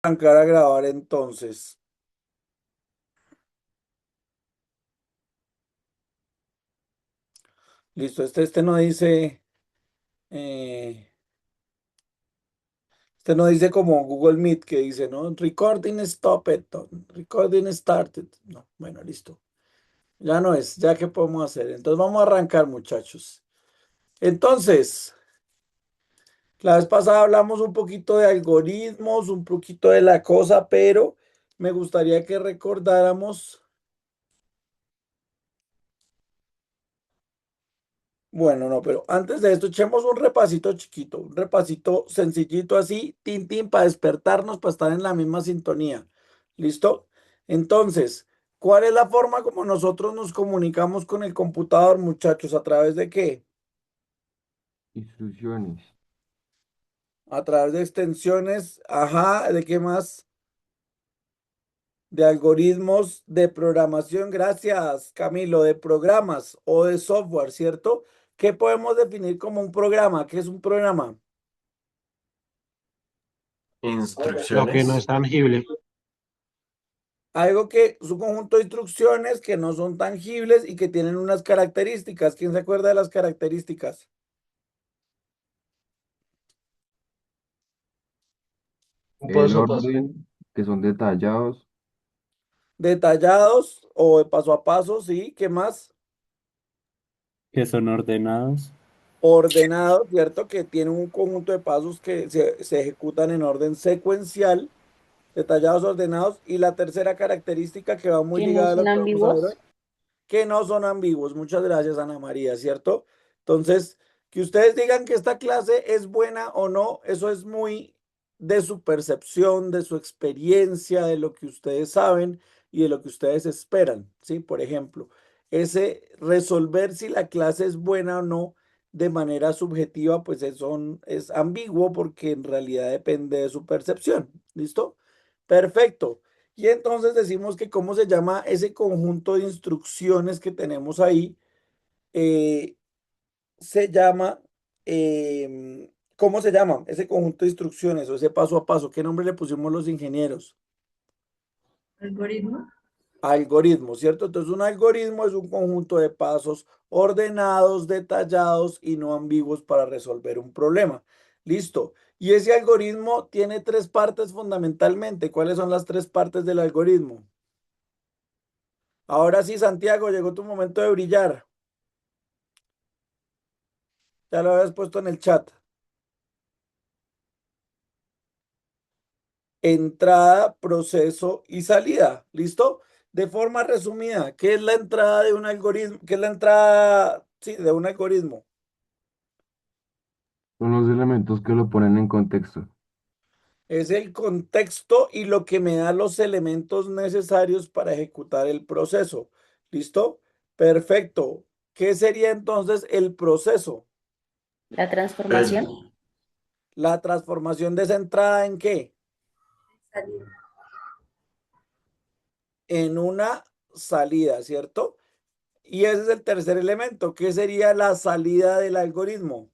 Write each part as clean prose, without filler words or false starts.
Arrancar a grabar entonces. Listo, este no dice, eh, este no dice como Google Meet que dice, ¿no? Recording stopped, recording started. No, bueno, listo. Ya no es, ya qué podemos hacer. Entonces vamos a arrancar, muchachos. Entonces, la vez pasada hablamos un poquito de algoritmos, un poquito de la cosa, pero me gustaría que recordáramos. Bueno, no, pero antes de esto, echemos un repasito chiquito, un repasito sencillito así, tin, tin, para despertarnos, para estar en la misma sintonía. ¿Listo? Entonces, ¿cuál es la forma como nosotros nos comunicamos con el computador, muchachos? ¿A través de qué? Instrucciones. A través de extensiones, ajá, ¿de qué más? De algoritmos de programación, gracias, Camilo, de programas o de software, ¿cierto? ¿Qué podemos definir como un programa? ¿Qué es un programa? Lo que no es Instrucciones. tangible. Algo que es un conjunto de instrucciones que no son tangibles y que tienen unas características. ¿Quién se acuerda de las características? Un El paso a paso. orden, que son detallados. Detallados o de paso a paso, sí. ¿Qué más? Que son ordenados. Ordenados, ¿cierto? Que tienen un conjunto de pasos que se ejecutan en orden secuencial, detallados, ordenados. Y la tercera característica que va muy Que no ligada a son lo que vamos a ver hoy, ambiguos. que no son ambiguos. Muchas gracias, Ana María, ¿cierto? Entonces, que ustedes digan que esta clase es buena o no, eso es muy de su percepción, de su experiencia, de lo que ustedes saben y de lo que ustedes esperan, ¿sí? Por ejemplo, ese resolver si la clase es buena o no de manera subjetiva, pues es ambiguo porque en realidad depende de su percepción, ¿listo? Perfecto. Y entonces decimos que cómo se llama ese conjunto de instrucciones que tenemos ahí. Eh, se llama, ¿cómo se llama ese conjunto de instrucciones o ese paso a paso? ¿Qué nombre le pusimos los ingenieros? Algoritmo. Algoritmo, ¿cierto? Entonces un algoritmo es un conjunto de pasos ordenados, detallados y no ambiguos para resolver un problema. Listo. Y ese algoritmo tiene tres partes fundamentalmente. ¿Cuáles son las tres partes del algoritmo? Ahora sí, Santiago, llegó tu momento de brillar. Ya lo habías puesto en el chat. Entrada, proceso y salida. ¿Listo? De forma resumida, ¿qué es la entrada de un algoritmo? ¿Qué es la entrada, sí, de un algoritmo? Son los elementos que lo ponen en contexto. Es el contexto y lo que me da los elementos necesarios para ejecutar el proceso. ¿Listo? Perfecto. ¿Qué sería entonces el proceso? La transformación. El, La transformación de esa entrada ¿en qué? Salida. En una salida, ¿cierto? Y ese es el tercer elemento. ¿Qué sería la salida del algoritmo?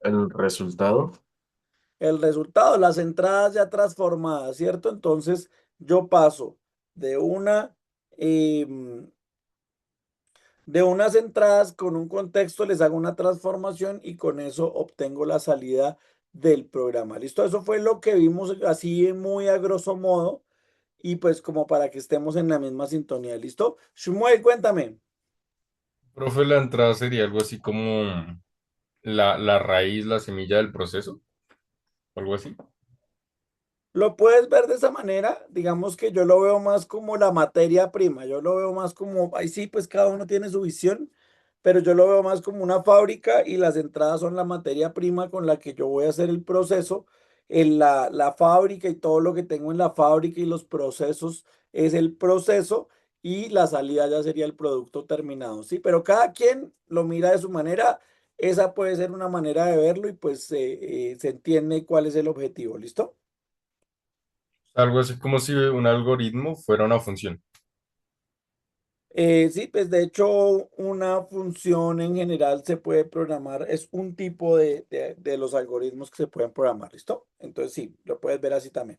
el resultado. El resultado, las entradas ya transformadas, ¿cierto? Entonces yo paso de em, de unas entradas con un contexto, les hago una transformación y con eso obtengo la salida del programa. ¿Listo? Eso fue lo que vimos así muy a grosso modo y pues como para que estemos en la misma sintonía. ¿Listo? Shmuel, cuéntame. Profe, la entrada sería algo así como la raíz, la semilla del proceso, algo así. Lo puedes ver de esa manera, digamos que yo lo veo más como la materia prima, yo lo veo más como, ahí sí, pues cada uno tiene su visión, pero yo lo veo más como una fábrica y las entradas son la materia prima con la que yo voy a hacer el proceso, en la fábrica y todo lo que tengo en la fábrica y los procesos es el proceso y la salida ya sería el producto terminado, ¿sí? Pero cada quien lo mira de su manera, esa puede ser una manera de verlo y pues se entiende cuál es el objetivo, ¿listo? Algo así como si un algoritmo fuera una función. Sí, pues de hecho una función en general se puede programar, es un tipo de los algoritmos que se pueden programar, ¿listo? Entonces sí, lo puedes ver así también.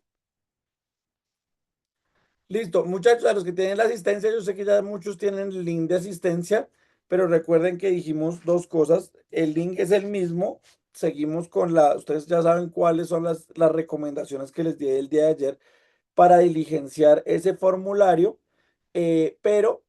Listo, muchachos, a los que tienen la asistencia, yo sé que ya muchos tienen el link de asistencia, pero recuerden que dijimos dos cosas. El link es el mismo, seguimos con ustedes ya saben cuáles son las recomendaciones que les di el día de ayer para diligenciar ese formulario, pero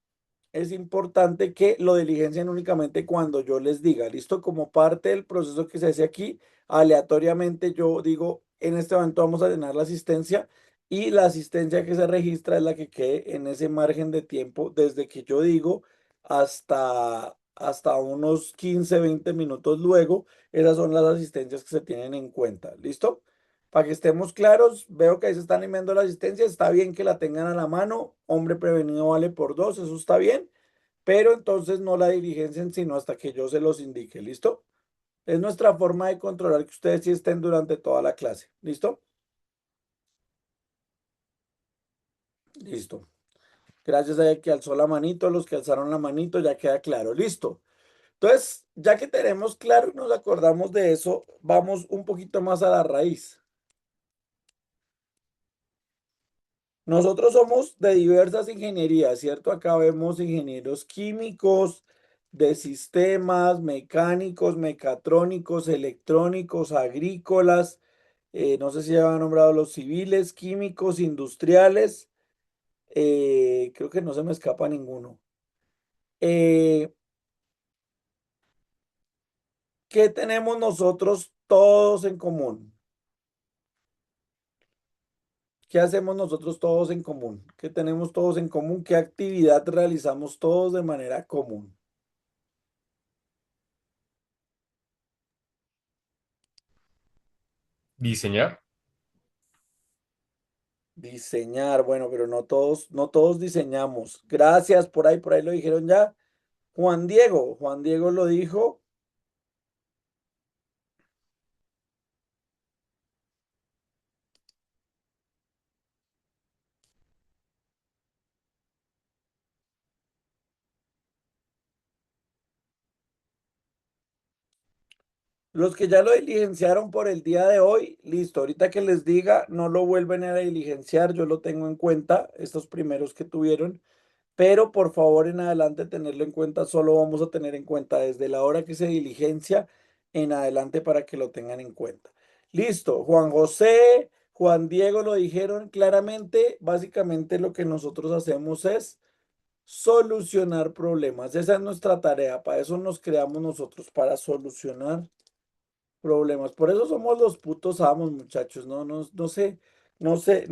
es importante que lo diligencien únicamente cuando yo les diga, listo, como parte del proceso que se hace aquí, aleatoriamente yo digo, en este momento vamos a llenar la asistencia y la asistencia que se registra es la que quede en ese margen de tiempo desde que yo digo hasta unos 15 20 minutos luego. Esas son las asistencias que se tienen en cuenta, ¿listo? Para que estemos claros, veo que ahí se están enviando la asistencia, está bien que la tengan a la mano, hombre prevenido vale por dos, eso está bien, pero entonces no la diligencien sino hasta que yo se los indique, ¿listo? Es nuestra forma de controlar que ustedes sí estén durante toda la clase, ¿listo? Listo. Gracias a que alzó la manito, los que alzaron la manito, ya queda claro, listo. Entonces, ya que tenemos claro y nos acordamos de eso, vamos un poquito más a la raíz. Nosotros somos de diversas ingenierías, ¿cierto? Acá vemos ingenieros químicos, de sistemas, mecánicos, mecatrónicos, electrónicos, agrícolas, no sé si ya han nombrado los civiles, químicos, industriales, creo que no se me escapa ninguno. Eh, ¿Qué tenemos nosotros todos en común? ¿Qué hacemos nosotros todos en común? ¿Qué tenemos todos en común? ¿Qué actividad realizamos todos de manera común? Diseñar. Diseñar, bueno, pero no todos diseñamos. Gracias, por ahí lo dijeron ya. Juan Diego lo dijo. Los que ya lo diligenciaron por el día de hoy, listo. Ahorita que les diga, no lo vuelven a diligenciar, yo lo tengo en cuenta, estos primeros que tuvieron. Pero por favor en adelante tenerlo en cuenta, solo vamos a tener en cuenta desde la hora que se diligencia en adelante para que lo tengan en cuenta. Listo, Juan José, Juan Diego lo dijeron claramente, básicamente lo que nosotros hacemos es solucionar problemas, esa es nuestra tarea, para eso nos creamos nosotros, para solucionar problemas. Por eso somos los putos amos, muchachos. No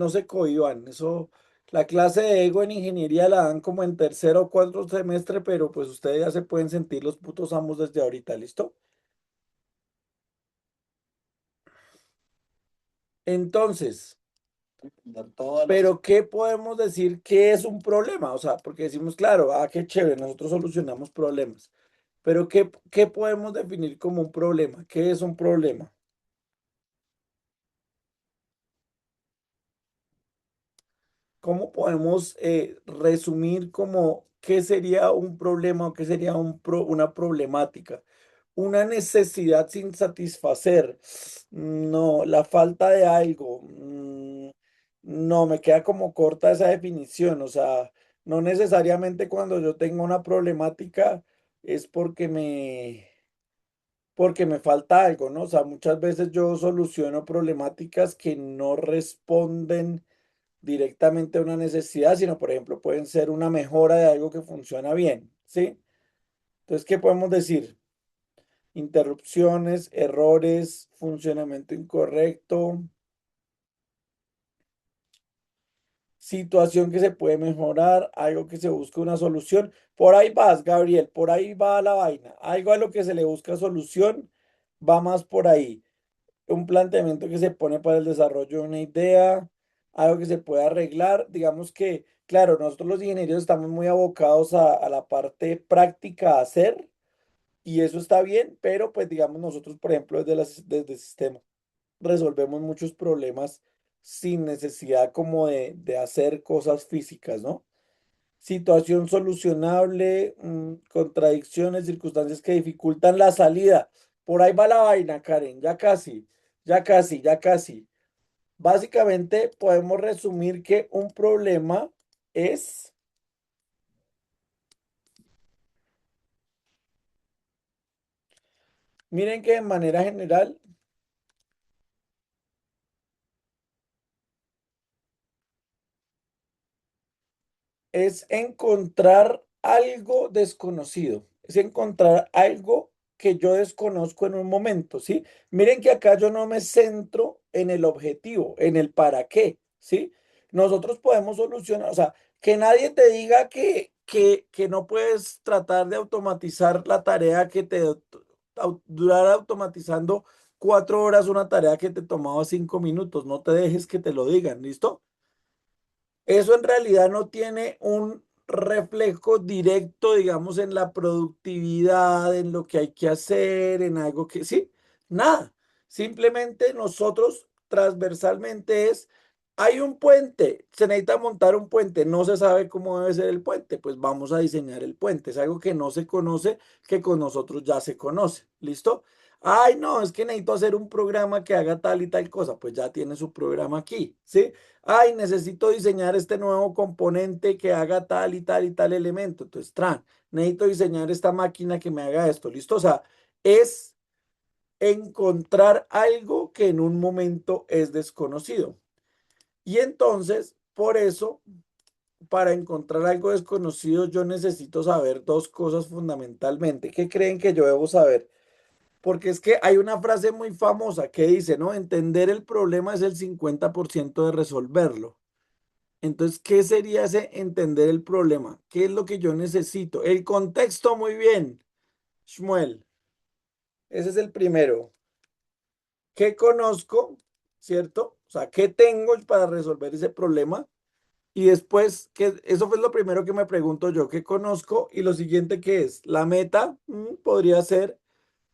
se cohíban. Eso, la clase de ego en ingeniería la dan como en tercero o cuarto semestre, pero pues ustedes ya se pueden sentir los putos amos desde ahorita, ¿listo? Entonces, pero ¿qué podemos decir que es un problema? O sea, porque decimos, claro, qué chévere, nosotros solucionamos problemas. Pero ¿qué podemos definir como un problema? ¿Qué es un problema? ¿Cómo podemos resumir como qué sería un problema o qué sería una problemática? Una necesidad sin satisfacer. No, la falta de algo. No, me queda como corta esa definición. O sea, no necesariamente cuando yo tengo una problemática es porque me falta algo, ¿no? O sea, muchas veces yo soluciono problemáticas que no responden directamente a una necesidad, sino por ejemplo pueden ser una mejora de algo que funciona bien, ¿sí? Entonces, ¿qué podemos decir? Interrupciones, errores, funcionamiento incorrecto, situación que se puede mejorar, algo que se busca una solución. Por ahí vas, Gabriel, por ahí va la vaina. Algo a lo que se le busca solución va más por ahí. Un planteamiento que se pone para el desarrollo de una idea, algo que se puede arreglar. Digamos que, claro, nosotros los ingenieros estamos muy abocados a la parte práctica a hacer, y eso está bien, pero pues digamos nosotros, por ejemplo, desde el sistema, resolvemos muchos problemas sin necesidad como de hacer cosas físicas, ¿no? situación solucionable, contradicciones, circunstancias que dificultan la salida. Por ahí va la vaina, Karen, ya casi, ya casi, ya casi. Básicamente podemos resumir que un problema es miren que de manera general es encontrar algo desconocido, es encontrar algo que yo desconozco en un momento, ¿sí? Miren que acá yo no me centro en el objetivo, en el para qué, ¿sí? Nosotros podemos solucionar, o sea, que nadie te diga que no puedes tratar de automatizar la tarea que te durar automatizando 4 horas una tarea que te tomaba 5 minutos, no te dejes que te lo digan, ¿listo? Eso en realidad no tiene un reflejo directo, digamos, en la productividad, en lo que hay que hacer, en algo que, sí, nada. Simplemente nosotros transversalmente hay un puente, se necesita montar un puente, no se sabe cómo debe ser el puente, pues vamos a diseñar el puente. Es algo que no se conoce, que con nosotros ya se conoce. ¿Listo? Ay, no, es que necesito hacer un programa que haga tal y tal cosa, pues ya tiene su programa aquí, ¿sí? Ay, necesito diseñar este nuevo componente que haga tal y tal y tal elemento. Entonces, necesito diseñar esta máquina que me haga esto. ¿Listo? O sea, es encontrar algo que en un momento es desconocido. Y entonces, por eso, para encontrar algo desconocido, yo necesito saber dos cosas fundamentalmente. ¿Qué creen que yo debo saber? Porque es que hay una frase muy famosa que dice, ¿no? Entender el problema es el 50% de resolverlo. Entonces, ¿qué sería ese entender el problema? ¿Qué es lo que yo necesito? El contexto, muy bien, Shmuel. Ese es el primero. ¿Qué conozco? ¿Cierto? O sea, ¿qué tengo para resolver ese problema? Y después, eso fue lo primero que me pregunto yo, ¿qué conozco? Y lo siguiente, ¿qué es? La meta, podría ser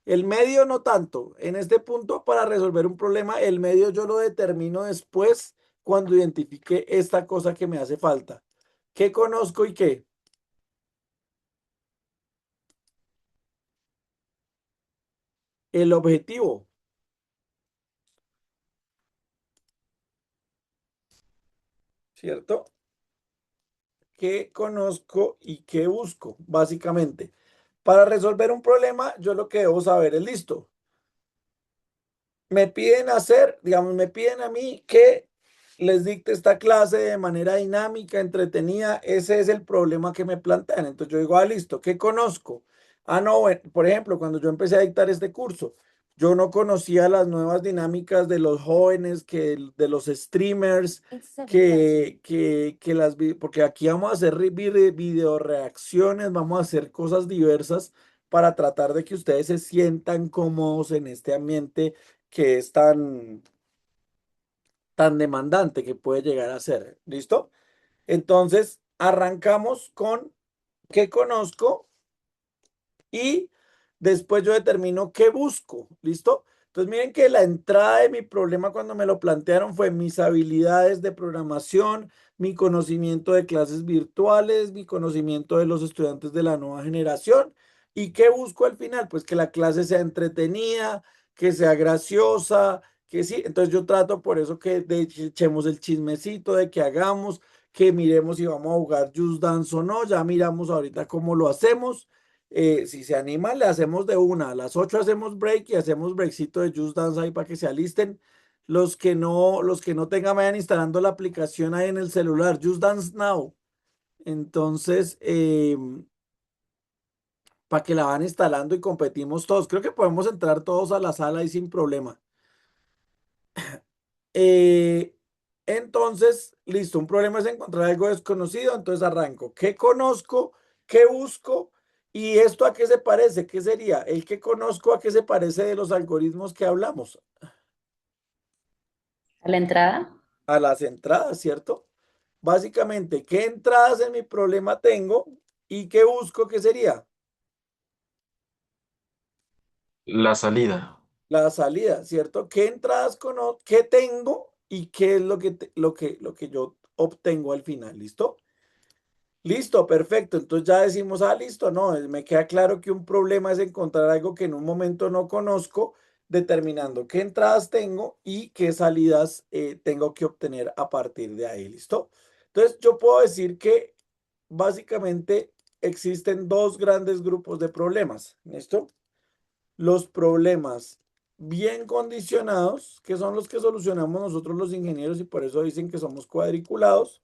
el medio, no tanto. En este punto, para resolver un problema, el medio yo lo determino después cuando identifique esta cosa que me hace falta. ¿Qué conozco y qué? El objetivo, ¿cierto? ¿Qué conozco y qué busco? Básicamente, para resolver un problema, yo lo que debo saber es listo. Me piden hacer, digamos, me piden a mí que les dicte esta clase de manera dinámica, entretenida. Ese es el problema que me plantean. Entonces yo digo, listo, ¿qué conozco? No, bueno, por ejemplo, cuando yo empecé a dictar este curso, yo no conocía las nuevas dinámicas de los jóvenes, de los streamers, porque aquí vamos a hacer video reacciones, vamos a hacer cosas diversas para tratar de que ustedes se sientan cómodos en este ambiente que es tan demandante que puede llegar a ser. ¿Listo? Entonces, arrancamos con qué conozco y después yo determino qué busco. ¿Listo? Entonces, miren que la entrada de mi problema cuando me lo plantearon fue mis habilidades de programación, mi conocimiento de clases virtuales, mi conocimiento de los estudiantes de la nueva generación. ¿Y qué busco al final? Pues que la clase sea entretenida, que sea graciosa, que sí. Entonces yo trato por eso que echemos el chismecito, de que hagamos, que miremos si vamos a jugar Just Dance o no. Ya miramos ahorita cómo lo hacemos. Si se animan, le hacemos de una. A las 8 hacemos break y hacemos breakcito de Just Dance ahí para que se alisten. Los que no tengan, vayan instalando la aplicación ahí en el celular, Just Dance Now. Entonces, para que la van instalando y competimos todos. Creo que podemos entrar todos a la sala y sin problema. Eh, entonces, listo, un problema es encontrar algo desconocido, entonces arranco. ¿Qué conozco? ¿Qué busco? ¿Y esto a qué se parece? ¿Qué sería? El que conozco a qué se parece de los algoritmos que hablamos. A la entrada, A las entradas, ¿cierto? Básicamente, ¿qué entradas en mi problema tengo y qué busco? ¿Qué sería? La salida. La salida, ¿cierto? ¿Qué entradas conozco? ¿Qué tengo y qué es lo que yo obtengo al final? ¿Listo? Listo, perfecto. Entonces ya decimos, listo, no, me queda claro que un problema es encontrar algo que en un momento no conozco, determinando qué entradas tengo y qué salidas tengo que obtener a partir de ahí, ¿listo? Entonces yo puedo decir que básicamente existen dos grandes grupos de problemas, ¿listo? Los problemas bien condicionados, que son los que solucionamos nosotros los ingenieros y por eso dicen que somos cuadriculados.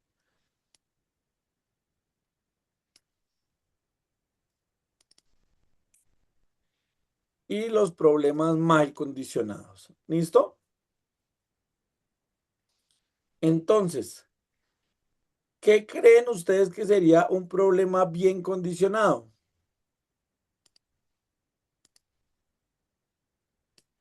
Y los problemas mal condicionados. ¿Listo? Entonces, ¿qué creen ustedes que sería un problema bien condicionado?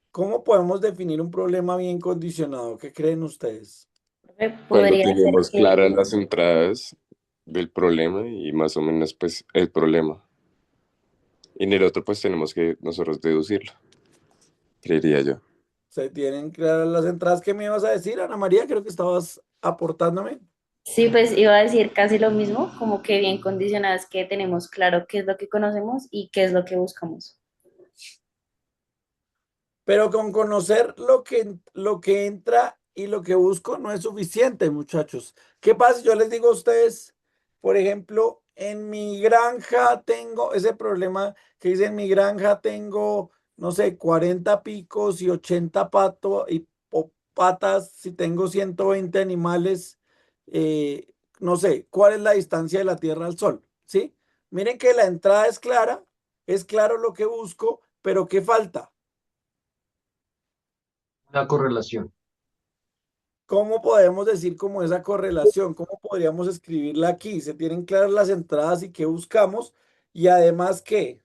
¿Cómo podemos definir un problema bien condicionado? ¿Qué creen ustedes? Cuando Podría ser tenemos claras que, las entradas del problema y más o menos pues el problema. Y en el otro pues tenemos que nosotros deducirlo, creería yo. ¿Se tienen claras las entradas? ¿Qué me ibas a decir, Ana María? Creo que estabas aportándome. sí, pues iba a decir casi lo mismo, como que bien condicionadas que tenemos claro qué es lo que conocemos y qué es lo que buscamos. Pero con conocer lo que entra y lo que busco no es suficiente, muchachos. ¿Qué pasa si yo les digo a ustedes, por ejemplo, en mi granja tengo ese problema que dice en mi granja tengo, no sé, 40 picos y 80 o patas, si tengo 120 animales, no sé, ¿cuál es la distancia de la Tierra al Sol? ¿Sí? Miren que la entrada es claro lo que busco, pero ¿qué falta? Una correlación. ¿Cómo podemos decir como esa correlación? ¿Cómo podríamos escribirla aquí? Se tienen claras las entradas y qué buscamos. Y además que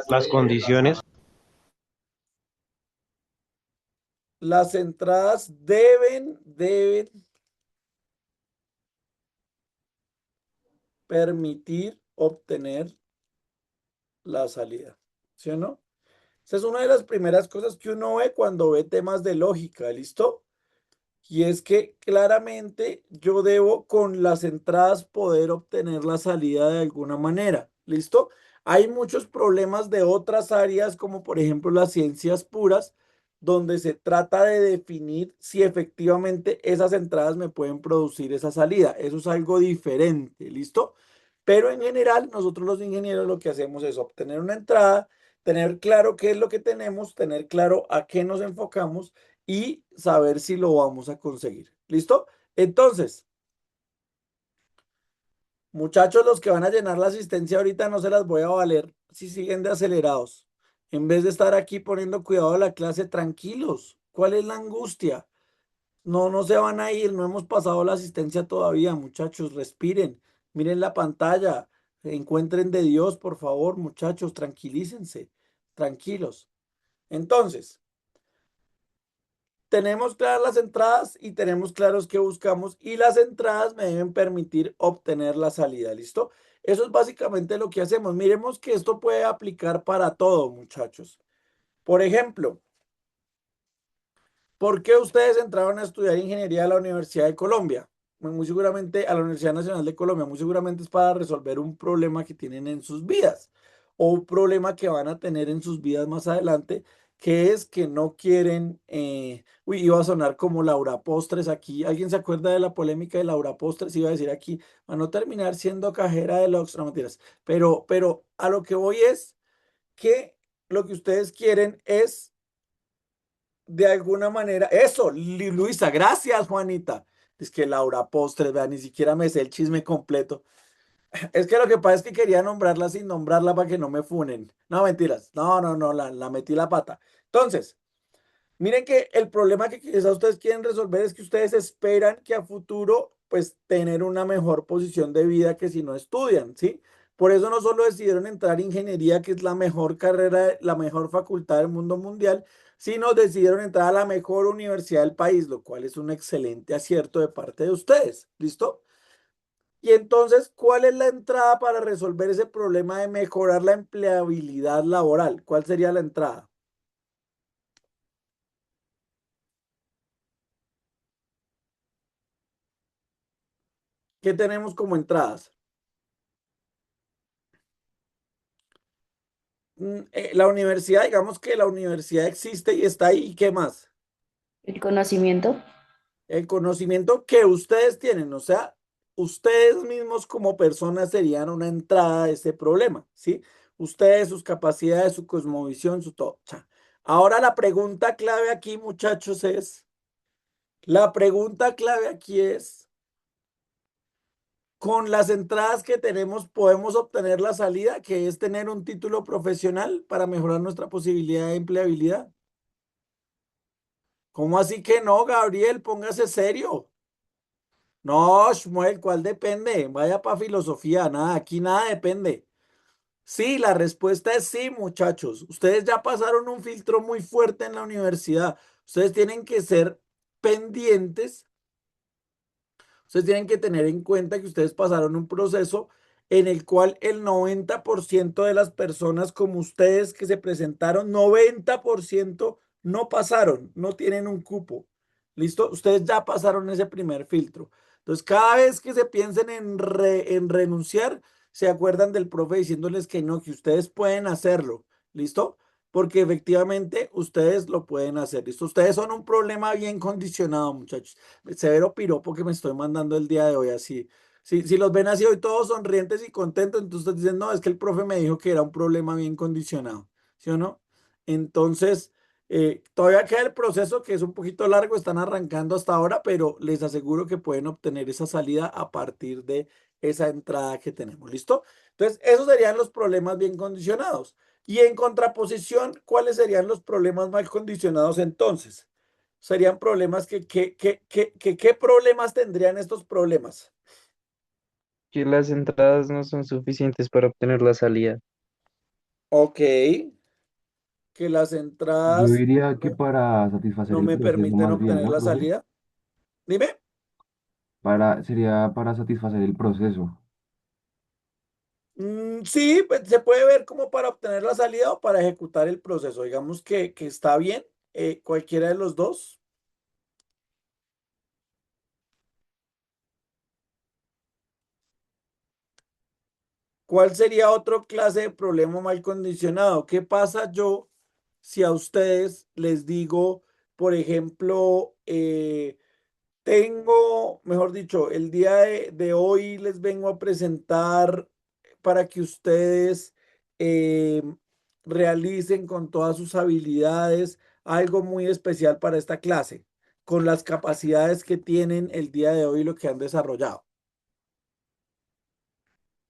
Las condiciones. las entradas deben permitir obtener la salida. ¿Sí o no? Esa es una de las primeras cosas que uno ve cuando ve temas de lógica, ¿listo? Y es que claramente yo debo con las entradas poder obtener la salida de alguna manera. ¿Listo? Hay muchos problemas de otras áreas, como por ejemplo las ciencias puras, donde se trata de definir si efectivamente esas entradas me pueden producir esa salida. Eso es algo diferente. ¿Listo? Pero en general, nosotros los ingenieros lo que hacemos es obtener una entrada, tener claro qué es lo que tenemos, tener claro a qué nos enfocamos y saber si lo vamos a conseguir. ¿Listo? Entonces, muchachos, los que van a llenar la asistencia ahorita no se las voy a valer si siguen de acelerados. En vez de estar aquí poniendo cuidado a la clase, tranquilos. ¿Cuál es la angustia? No, no se van a ir, no hemos pasado la asistencia todavía, muchachos, respiren, miren la pantalla, encuentren de Dios, por favor, muchachos, tranquilícense, tranquilos. Entonces, tenemos claras las entradas y tenemos claros qué buscamos y las entradas me deben permitir obtener la salida, ¿listo? Eso es básicamente lo que hacemos. Miremos que esto puede aplicar para todo, muchachos. Por ejemplo, ¿por qué ustedes entraron a estudiar ingeniería a la Universidad de Colombia? Muy seguramente a la Universidad Nacional de Colombia, muy seguramente es para resolver un problema que tienen en sus vidas o un problema que van a tener en sus vidas más adelante, que es que no quieren, iba a sonar como Laura Postres aquí. ¿Alguien se acuerda de la polémica de Laura Postres? Iba a decir aquí, a no terminar siendo cajera de Lux, no mentiras, pero a lo que voy es que lo que ustedes quieren es de alguna manera, eso, Luisa, gracias, Juanita. Es que Laura Postres, vea, ni siquiera me sé el chisme completo. Es que lo que pasa es que quería nombrarla sin nombrarla para que no me funen. No, mentiras. No, no, no, la metí la pata. Entonces, miren que el problema que quizás ustedes quieren resolver es que ustedes esperan que a futuro, pues, tener una mejor posición de vida que si no estudian, ¿sí? Por eso no solo decidieron entrar en ingeniería, que es la mejor carrera, la mejor facultad del mundo mundial, sino decidieron entrar a la mejor universidad del país, lo cual es un excelente acierto de parte de ustedes, ¿listo? Y entonces, ¿cuál es la entrada para resolver ese problema de mejorar la empleabilidad laboral? ¿Cuál sería la entrada? ¿Qué tenemos como entradas? La universidad, digamos que la universidad existe y está ahí. ¿Y qué más? El conocimiento. El conocimiento que ustedes tienen, o sea, ustedes mismos como personas serían una entrada a ese problema, ¿sí? Ustedes, sus capacidades, su cosmovisión, su todo. Ahora la pregunta clave aquí, muchachos, la pregunta clave aquí es, con las entradas que tenemos, ¿podemos obtener la salida, que es tener un título profesional para mejorar nuestra posibilidad de empleabilidad? ¿Cómo así que no, Gabriel? Póngase serio. No, Shmuel, ¿cuál depende? Vaya para filosofía, nada, aquí nada depende. Sí, la respuesta es sí, muchachos. Ustedes ya pasaron un filtro muy fuerte en la universidad. Ustedes tienen que ser pendientes. Ustedes tienen que tener en cuenta que ustedes pasaron un proceso en el cual el 90% de las personas como ustedes que se presentaron, 90% no pasaron, no tienen un cupo. ¿Listo? Ustedes ya pasaron ese primer filtro. Entonces, cada vez que se piensen en renunciar, se acuerdan del profe diciéndoles que no, que ustedes pueden hacerlo. ¿Listo? Porque efectivamente ustedes lo pueden hacer. ¿Listo? Ustedes son un problema bien condicionado, muchachos. Severo piropo que me estoy mandando el día de hoy así. Si los ven así hoy todos sonrientes y contentos, entonces ustedes dicen, no, es que el profe me dijo que era un problema bien condicionado, ¿sí o no? Entonces, todavía queda el proceso que es un poquito largo, están arrancando hasta ahora, pero les aseguro que pueden obtener esa salida a partir de esa entrada que tenemos, ¿listo? Entonces, esos serían los problemas bien condicionados. Y en contraposición, ¿cuáles serían los problemas mal condicionados entonces? Serían problemas ¿qué problemas tendrían estos problemas? Que las entradas no son suficientes para obtener la salida. Ok, que las Yo entradas diría que para satisfacer no el me proceso permiten más bien, obtener ¿no, la profe? salida. Dime. Sería para satisfacer el proceso. Sí, pues, se puede ver como para obtener la salida o para ejecutar el proceso. Digamos que está bien, cualquiera de los dos. ¿Cuál sería otro clase de problema mal condicionado? ¿Qué pasa yo si a ustedes les digo, por ejemplo, tengo, mejor dicho, el día de hoy les vengo a presentar para que ustedes eh, realicen con todas sus habilidades algo muy especial para esta clase, con las capacidades que tienen el día de hoy y lo que han desarrollado?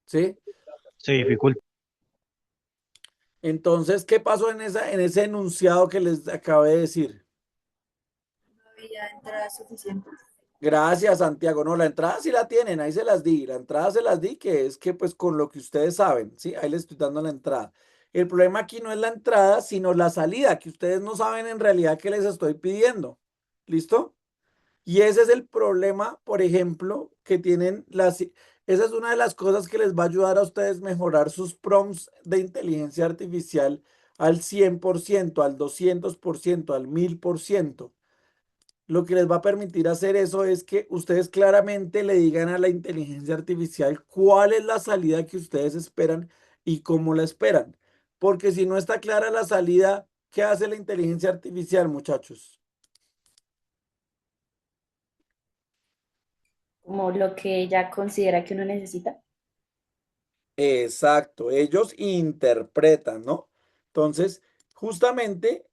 ¿Sí? Se dificulta. Entonces, ¿qué pasó en ese enunciado que les acabé de decir? No había entradas suficientes. Gracias, Santiago. No, la entrada sí la tienen, ahí se las di. La entrada se las di, que es que pues con lo que ustedes saben, ¿sí? Ahí les estoy dando la entrada. El problema aquí no es la entrada, sino la salida, que ustedes no saben en realidad qué les estoy pidiendo. ¿Listo? Y ese es el problema, por ejemplo, que tienen las... Esa es una de las cosas que les va a ayudar a ustedes mejorar sus prompts de inteligencia artificial al 100%, al 200%, al 1000%. Lo que les va a permitir hacer eso es que ustedes claramente le digan a la inteligencia artificial cuál es la salida que ustedes esperan y cómo la esperan. Porque si no está clara la salida, ¿qué hace la inteligencia artificial, muchachos? Como lo que ella considera que uno necesita. Exacto, ellos interpretan, ¿no? Entonces, justamente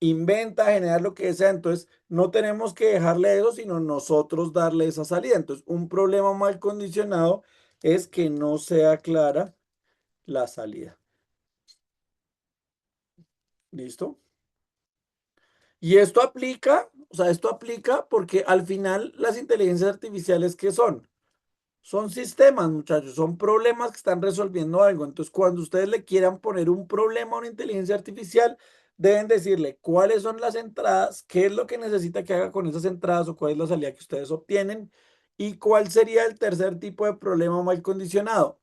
inventa, generar lo que sea. Entonces, no tenemos que dejarle eso, sino nosotros darle esa salida. Entonces, un problema mal condicionado es que no sea clara la salida. ¿Listo? Y esto aplica, o sea, esto aplica porque al final las inteligencias artificiales, ¿qué son? Son sistemas, muchachos, son problemas que están resolviendo algo. Entonces, cuando ustedes le quieran poner un problema a una inteligencia artificial, deben decirle cuáles son las entradas, qué es lo que necesita que haga con esas entradas o cuál es la salida que ustedes obtienen y cuál sería el tercer tipo de problema mal condicionado.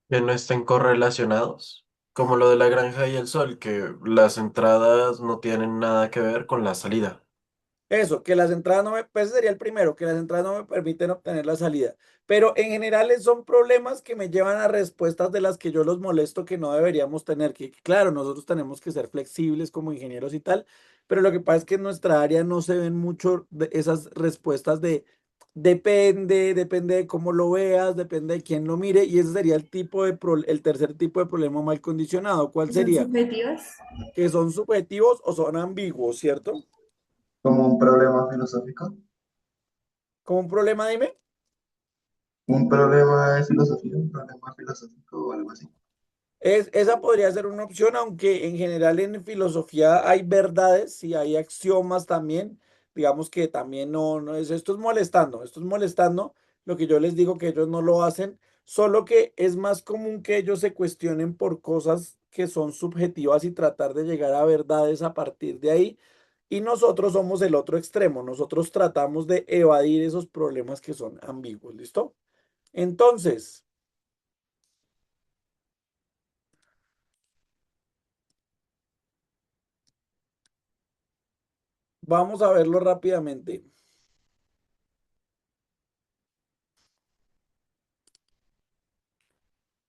Que no estén correlacionados, como lo de la granja y el sol, que las entradas no tienen nada que ver con la salida. Eso, que las entradas no me, pues ese sería el primero, que las entradas no me permiten obtener la salida. Pero en general son problemas que me llevan a respuestas de las que yo los molesto que no deberíamos tener, que claro, nosotros tenemos que ser flexibles como ingenieros y tal, pero lo que pasa es que en nuestra área no se ven mucho de esas respuestas de depende de cómo lo veas, depende de quién lo mire, y ese sería el tipo de el tercer tipo de problema mal condicionado. ¿Cuál ¿Son sería? subjetivas? Que son subjetivos o son ambiguos, ¿cierto? Como un problema filosófico. Como un problema, dime. Un problema de filosofía, un problema filosófico o algo así. Esa podría ser una opción, aunque en general en filosofía hay verdades y hay axiomas también. Digamos que también no es, esto es molestando. Lo que yo les digo que ellos no lo hacen, solo que es más común que ellos se cuestionen por cosas que son subjetivas y tratar de llegar a verdades a partir de ahí. Y nosotros somos el otro extremo, nosotros tratamos de evadir esos problemas que son ambiguos, ¿listo? Entonces, vamos a verlo rápidamente.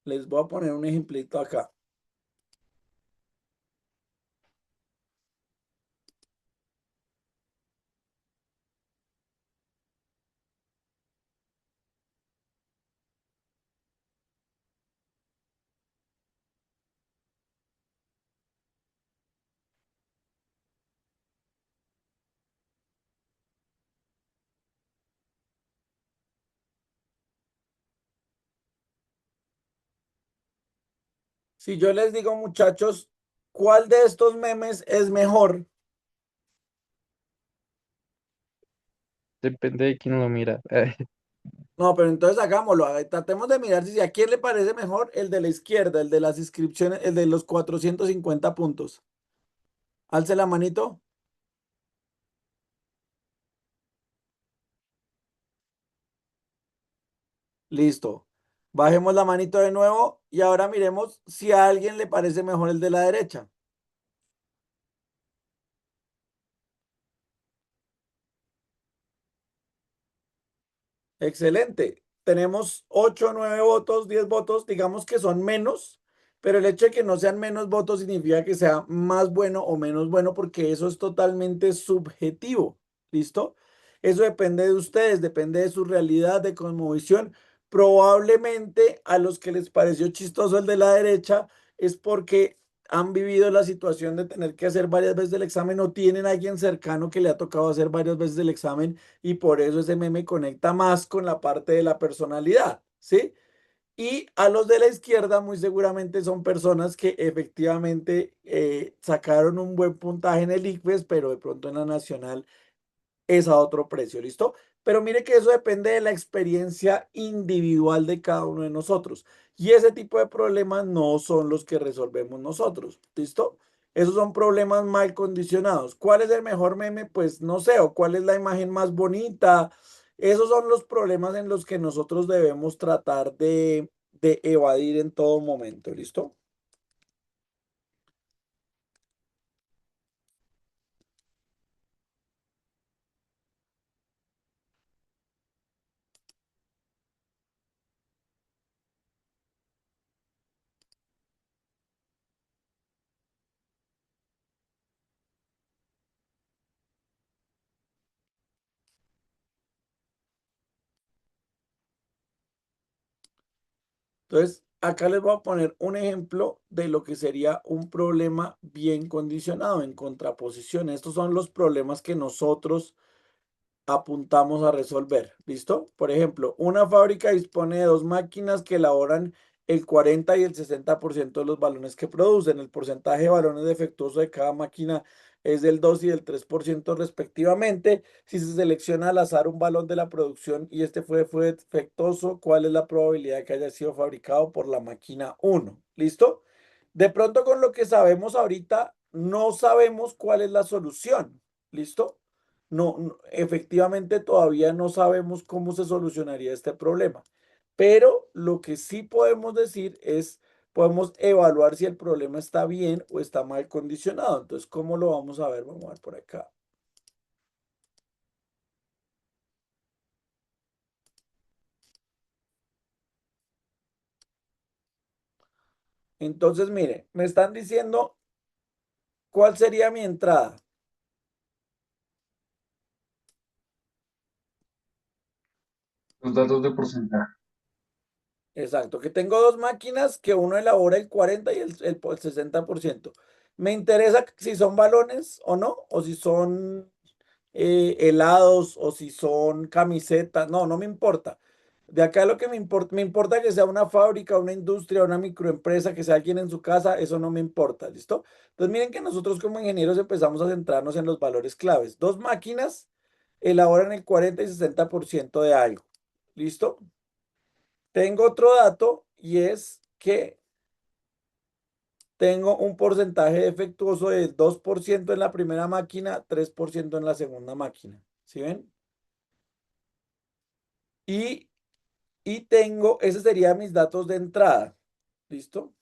Les voy a poner un ejemplito acá. Si yo les digo, muchachos, ¿cuál de estos memes es mejor? Depende de quién lo mira. No, pero entonces hagámoslo. Tratemos de mirar si a quién le parece mejor el de la izquierda, el de las inscripciones, el de los 450 puntos. Alce la manito. Listo. Bajemos la manito de nuevo y ahora miremos si a alguien le parece mejor el de la derecha. Excelente. Tenemos 8, 9 votos, 10 votos, digamos que son menos, pero el hecho de que no sean menos votos significa que sea más bueno o menos bueno, porque eso es totalmente subjetivo. ¿Listo? Eso depende de ustedes, depende de su realidad, de cosmovisión. Probablemente a los que les pareció chistoso el de la derecha es porque han vivido la situación de tener que hacer varias veces el examen o tienen a alguien cercano que le ha tocado hacer varias veces el examen y por eso ese meme conecta más con la parte de la personalidad, ¿sí? Y a los de la izquierda muy seguramente son personas que efectivamente sacaron un buen puntaje en el ICFES, pero de pronto en la nacional es a otro precio, ¿listo? Pero mire que eso depende de la experiencia individual de cada uno de nosotros. Y ese tipo de problemas no son los que resolvemos nosotros, ¿listo? Esos son problemas mal condicionados. ¿Cuál es el mejor meme? Pues no sé, o cuál es la imagen más bonita. Esos son los problemas en los que nosotros debemos tratar de evadir en todo momento, ¿listo? Entonces, acá les voy a poner un ejemplo de lo que sería un problema bien condicionado en contraposición. Estos son los problemas que nosotros apuntamos a resolver. ¿Listo? Por ejemplo, una fábrica dispone de dos máquinas que elaboran el 40 y el 60% de los balones que producen. El porcentaje de balones defectuosos de cada máquina es del 2 y del 3% respectivamente. Si se selecciona al azar un balón de la producción y este fue defectuoso, ¿cuál es la probabilidad de que haya sido fabricado por la máquina uno? ¿Listo? De pronto con lo que sabemos ahorita, no sabemos cuál es la solución. ¿Listo? Efectivamente todavía no sabemos cómo se solucionaría este problema, pero lo que sí podemos decir es, podemos evaluar si el problema está bien o está mal condicionado. Entonces, ¿cómo lo vamos a ver? Vamos a ver por acá. Entonces, mire, me están diciendo cuál sería mi entrada. Los datos de porcentaje. Exacto, que tengo dos máquinas que uno elabora el 40 y el 60%. Me interesa si son balones o no, o si son helados, o si son camisetas. No, no me importa. De acá lo que me importa que sea una fábrica, una industria, una microempresa, que sea alguien en su casa, eso no me importa, ¿listo? Entonces miren que nosotros como ingenieros empezamos a centrarnos en los valores claves. Dos máquinas elaboran el 40 y 60% de algo, ¿listo? Tengo otro dato y es que tengo un porcentaje defectuoso del 2% en la primera máquina, 3% en la segunda máquina. ¿Sí ven? Y, y tengo, ese serían mis datos de entrada. ¿Listo?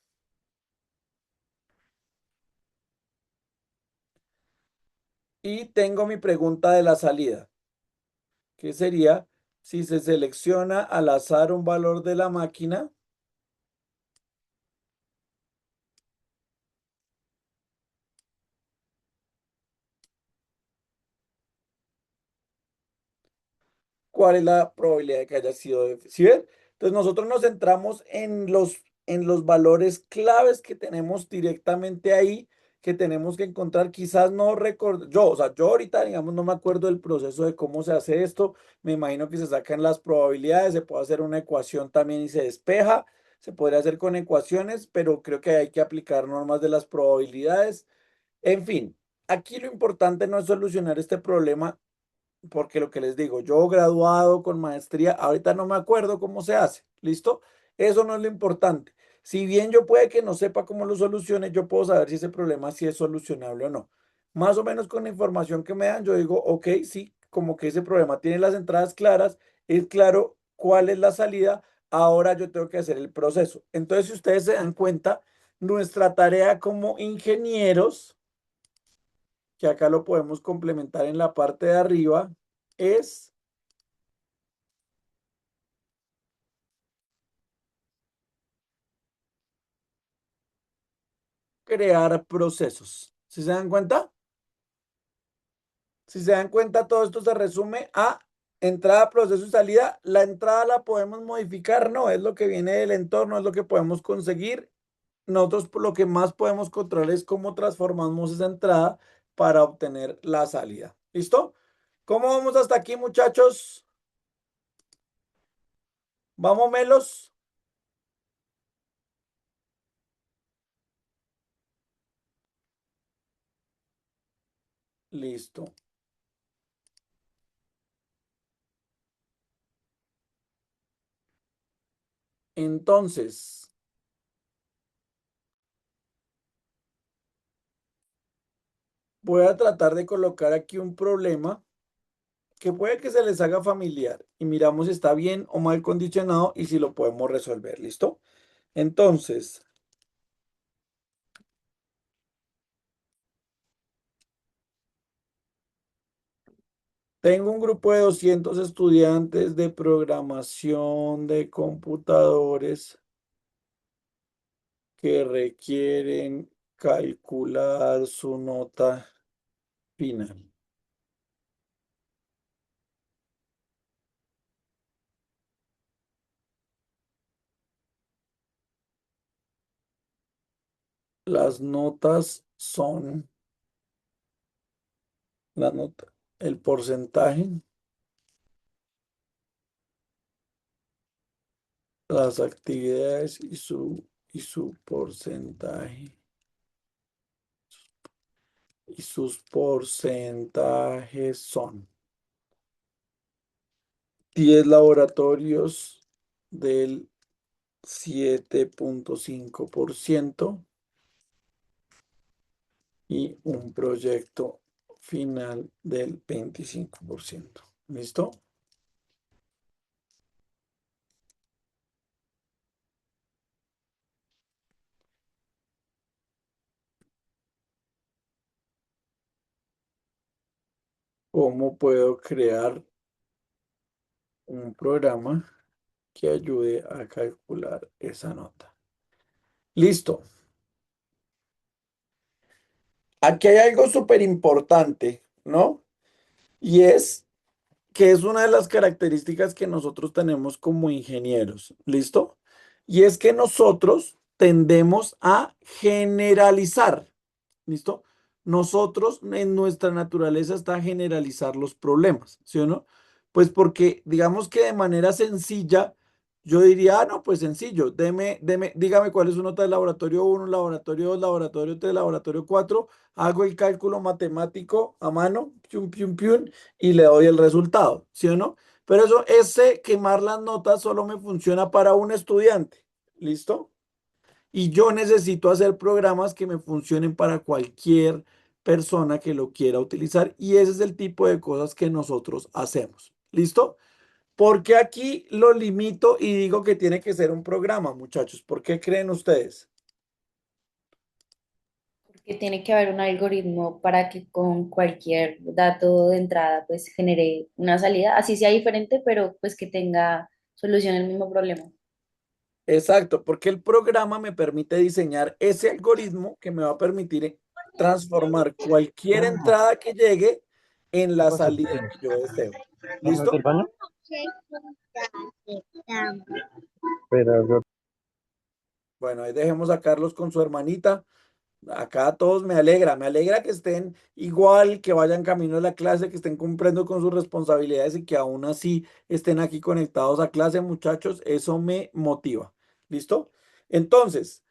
Y tengo mi pregunta de la salida, que sería si se selecciona al azar un valor de la máquina, ¿cuál es la probabilidad de que haya sido? ¿Sí ven? Entonces nosotros nos centramos en los valores claves que tenemos directamente ahí, que tenemos que encontrar. Quizás no recuerdo, yo, o sea, yo ahorita, digamos, no me acuerdo del proceso de cómo se hace esto. Me imagino que se sacan las probabilidades, se puede hacer una ecuación también y se despeja. Se podría hacer con ecuaciones, pero creo que hay que aplicar normas de las probabilidades. En fin, aquí lo importante no es solucionar este problema, porque lo que les digo, yo graduado con maestría, ahorita no me acuerdo cómo se hace, ¿listo? Eso no es lo importante. Si bien yo puede que no sepa cómo lo solucione, yo puedo saber si ese problema sí es solucionable o no. Más o menos con la información que me dan, yo digo, ok, sí, como que ese problema tiene las entradas claras, es claro cuál es la salida, ahora yo tengo que hacer el proceso. Entonces, si ustedes se dan cuenta, nuestra tarea como ingenieros, que acá lo podemos complementar en la parte de arriba, es crear procesos. ¿Sí se dan cuenta? Si se dan cuenta, todo esto se resume a entrada, proceso y salida. La entrada la podemos modificar, no, es lo que viene del entorno, es lo que podemos conseguir. Nosotros lo que más podemos controlar es cómo transformamos esa entrada para obtener la salida. ¿Listo? ¿Cómo vamos hasta aquí, muchachos? ¿Vamos, Melos? Listo. Entonces, voy a tratar de colocar aquí un problema que puede que se les haga familiar y miramos si está bien o mal condicionado y si lo podemos resolver. ¿Listo? Entonces, tengo un grupo de 200 estudiantes de programación de computadores que requieren calcular su nota final. Las notas son la nota, el porcentaje, las actividades y su porcentaje. Y sus porcentajes son 10 laboratorios del 7,5% y un proyecto final del 25%. ¿Listo? ¿Cómo puedo crear un programa que ayude a calcular esa nota? Listo. Aquí hay algo súper importante, ¿no? Y es que es una de las características que nosotros tenemos como ingenieros. ¿Listo? Y es que nosotros tendemos a generalizar. ¿Listo? Nosotros en nuestra naturaleza está generalizar los problemas, ¿sí o no? Pues porque digamos que de manera sencilla, yo diría, ah, no, pues sencillo, dígame cuál es su nota de laboratorio uno, laboratorio 2, laboratorio 3, laboratorio 4, hago el cálculo matemático a mano, pium, pium, pium, y le doy el resultado, ¿sí o no? Pero eso, ese quemar las notas solo me funciona para un estudiante, ¿listo? Y yo necesito hacer programas que me funcionen para cualquier persona que lo quiera utilizar. Y ese es el tipo de cosas que nosotros hacemos. ¿Listo? Porque aquí lo limito y digo que tiene que ser un programa, muchachos. ¿Por qué creen ustedes? Que tiene que haber un algoritmo para que con cualquier dato de entrada pues genere una salida, así sea diferente, pero pues que tenga solución al mismo problema. Exacto, porque el programa me permite diseñar ese algoritmo que me va a permitir transformar cualquier entrada que llegue en ¿Qué la pasó? salida que yo deseo. ¿Vamos del ¿Listo? baño? Pero Bueno, ahí dejemos a Carlos con su hermanita. Acá a todos me alegra que estén igual, que vayan camino a la clase, que estén cumpliendo con sus responsabilidades y que aún así estén aquí conectados a clase, muchachos. Eso me motiva. ¿Listo? Entonces,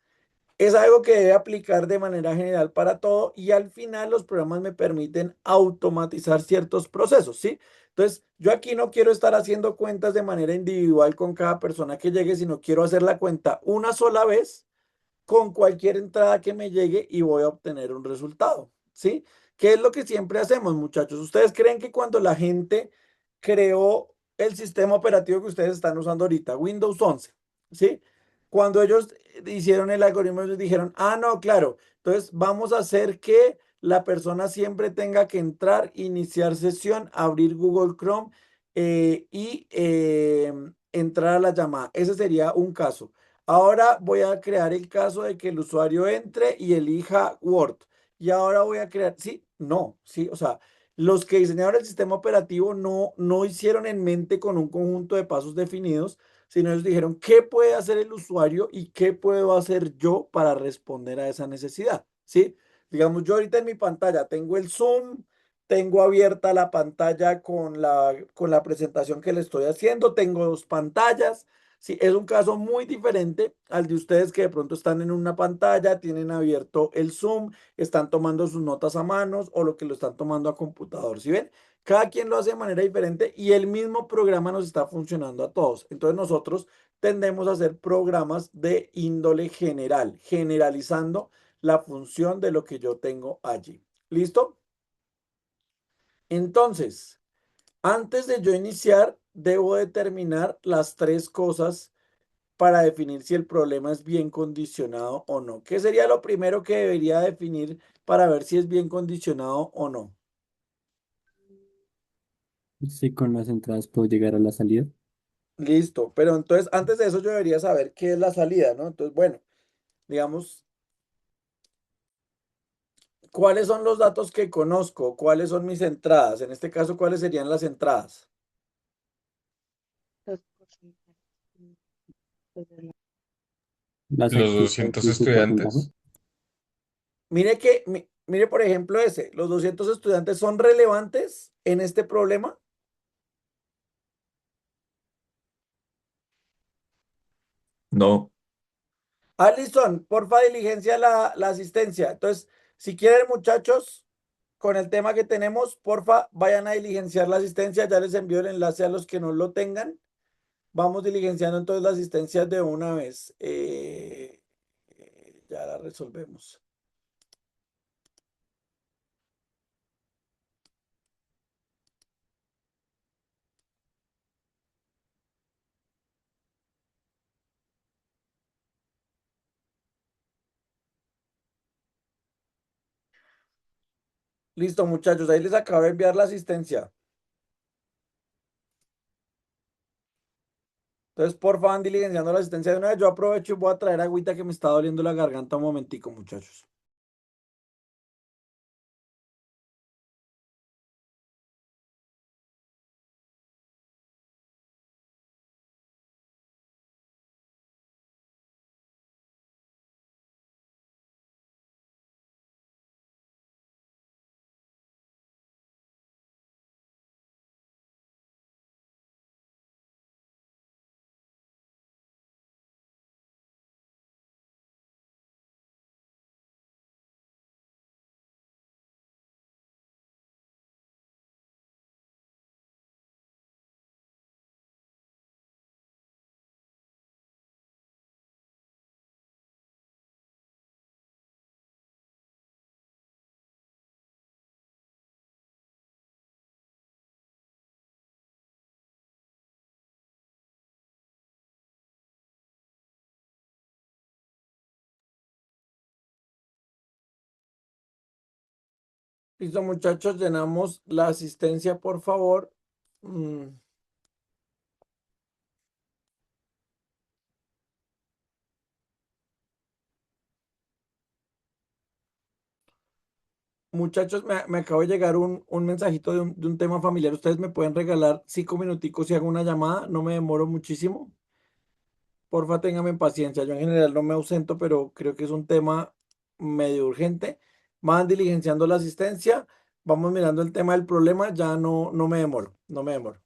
es algo que debe aplicar de manera general para todo y al final los programas me permiten automatizar ciertos procesos, ¿sí? Entonces, yo aquí no quiero estar haciendo cuentas de manera individual con cada persona que llegue, sino quiero hacer la cuenta una sola vez con cualquier entrada que me llegue y voy a obtener un resultado, ¿sí? ¿Qué es lo que siempre hacemos, muchachos? ¿Ustedes creen que cuando la gente creó el sistema operativo que ustedes están usando ahorita, Windows 11, ¿sí? Cuando ellos hicieron el algoritmo, ellos dijeron, ah, no, claro, entonces vamos a hacer que la persona siempre tenga que entrar, iniciar sesión, abrir Google Chrome y entrar a la llamada. Ese sería un caso. Ahora voy a crear el caso de que el usuario entre y elija Word. Y ahora voy a crear, sí, no, sí, o sea, los que diseñaron el sistema operativo no hicieron en mente con un conjunto de pasos definidos, sino ellos dijeron, ¿qué puede hacer el usuario y qué puedo hacer yo para responder a esa necesidad? ¿Sí? Digamos, yo ahorita en mi pantalla tengo el Zoom, tengo abierta la pantalla con la presentación que le estoy haciendo, tengo dos pantallas. Sí, es un caso muy diferente al de ustedes que de pronto están en una pantalla, tienen abierto el Zoom, están tomando sus notas a manos o lo que lo están tomando a computador. ¿Sí ven? Cada quien lo hace de manera diferente y el mismo programa nos está funcionando a todos. Entonces nosotros tendemos a hacer programas de índole general, generalizando la función de lo que yo tengo allí. ¿Listo? Entonces, antes de yo iniciar, debo determinar las tres cosas para definir si el problema es bien condicionado o no. ¿Qué sería lo primero que debería definir para ver si es bien condicionado o no? Si con las entradas puedo llegar a la salida. Listo, pero entonces antes de eso yo debería saber qué es la salida, ¿no? Entonces, bueno, digamos, ¿cuáles son los datos que conozco? ¿Cuáles son mis entradas? En este caso, ¿cuáles serían las entradas? Las Los actividades 200 y su porcentaje. estudiantes. Mire por ejemplo ese, los 200 estudiantes son relevantes en este problema. No. Alison, porfa, diligencia la asistencia. Entonces, si quieren, muchachos, con el tema que tenemos, porfa, vayan a diligenciar la asistencia. Ya les envío el enlace a los que no lo tengan. Vamos diligenciando entonces la asistencia de una vez. Ya la resolvemos. Listo, muchachos, ahí les acabo de enviar la asistencia. Entonces, porfa, van diligenciando la asistencia de una vez. Yo aprovecho y voy a traer agüita que me está doliendo la garganta un momentico, muchachos. Listo, muchachos, llenamos la asistencia, por favor. Mm, Muchachos, me acabo de llegar un mensajito de un tema familiar. Ustedes me pueden regalar 5 minuticos si hago una llamada. No me demoro muchísimo. Porfa, ténganme paciencia. Yo en general no me ausento, pero creo que es un tema medio urgente. Van diligenciando la asistencia. Vamos mirando el tema del problema. Ya no me demoro. No me demoro.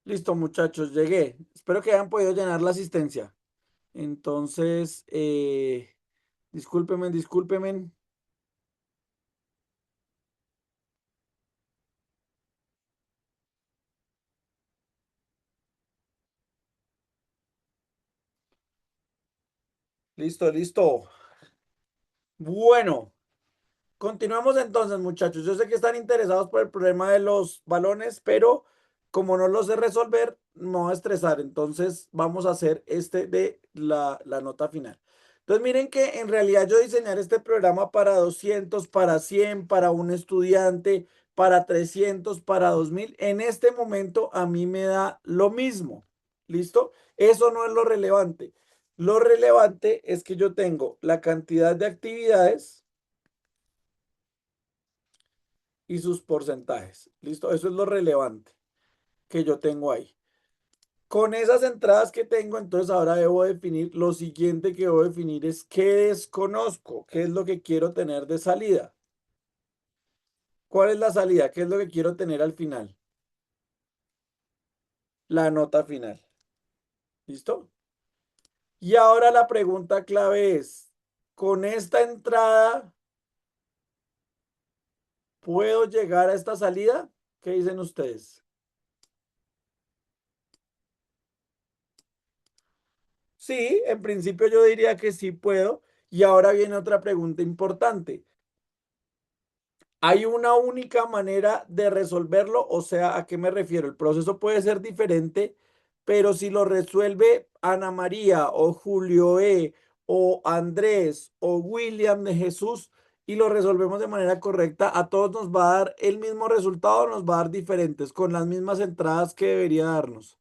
Listo, muchachos, llegué. Espero que hayan podido llenar la asistencia. Entonces, discúlpenme. Listo. Bueno, continuamos entonces, muchachos. Yo sé que están interesados por el problema de los balones, pero como no lo sé resolver, me voy a estresar. Entonces, vamos a hacer este de la nota final. Entonces, miren que en realidad yo diseñar este programa para 200, para 100, para un estudiante, para 300, para 2000, en este momento a mí me da lo mismo. ¿Listo? Eso no es lo relevante. Lo relevante es que yo tengo la cantidad de actividades y sus porcentajes. ¿Listo? Eso es lo relevante que yo tengo ahí. Con esas entradas que tengo, entonces ahora debo definir, lo siguiente que debo definir es qué desconozco, qué es lo que quiero tener de salida. ¿Cuál es la salida? ¿Qué es lo que quiero tener al final? La nota final. ¿Listo? Y ahora la pregunta clave es, ¿con esta entrada puedo llegar a esta salida? ¿Qué dicen ustedes? Sí, en principio yo diría que sí puedo. Y ahora viene otra pregunta importante. ¿Hay una única manera de resolverlo? O sea, ¿a qué me refiero? El proceso puede ser diferente, pero si lo resuelve Ana María o Julio o Andrés o William de Jesús y lo resolvemos de manera correcta, a todos nos va a dar el mismo resultado, nos va a dar diferentes, con las mismas entradas que debería darnos.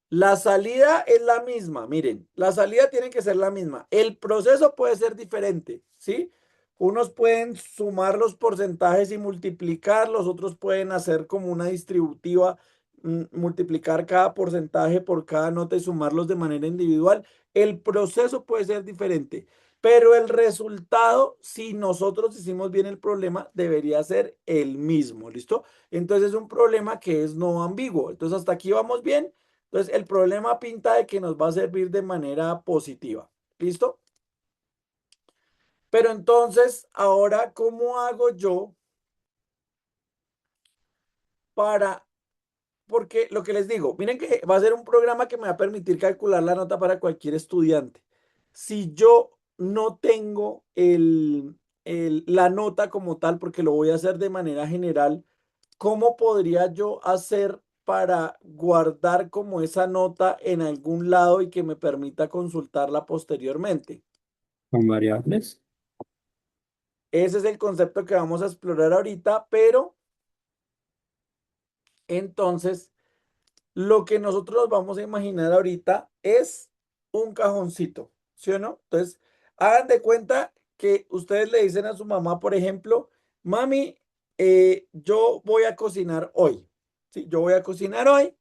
La salida es la misma, miren, la salida tiene que ser la misma. El proceso puede ser diferente, ¿sí? Unos pueden sumar los porcentajes y multiplicarlos, otros pueden hacer como una distributiva, multiplicar cada porcentaje por cada nota y sumarlos de manera individual. El proceso puede ser diferente, pero el resultado, si nosotros hicimos bien el problema, debería ser el mismo, ¿listo? Entonces es un problema que es no ambiguo. Entonces hasta aquí vamos bien. Entonces, el problema pinta de que nos va a servir de manera positiva. ¿Listo? Pero entonces, ahora, ¿cómo hago yo para... Porque lo que les digo, miren que va a ser un programa que me va a permitir calcular la nota para cualquier estudiante. Si yo no tengo la nota como tal, porque lo voy a hacer de manera general, ¿cómo podría yo hacer para guardar como esa nota en algún lado y que me permita consultarla posteriormente? Con variables. Ese es el concepto que vamos a explorar ahorita, pero entonces lo que nosotros vamos a imaginar ahorita es un cajoncito, ¿sí o no? Entonces, hagan de cuenta que ustedes le dicen a su mamá, por ejemplo, mami, yo voy a cocinar hoy, ¿sí? Yo voy a cocinar hoy.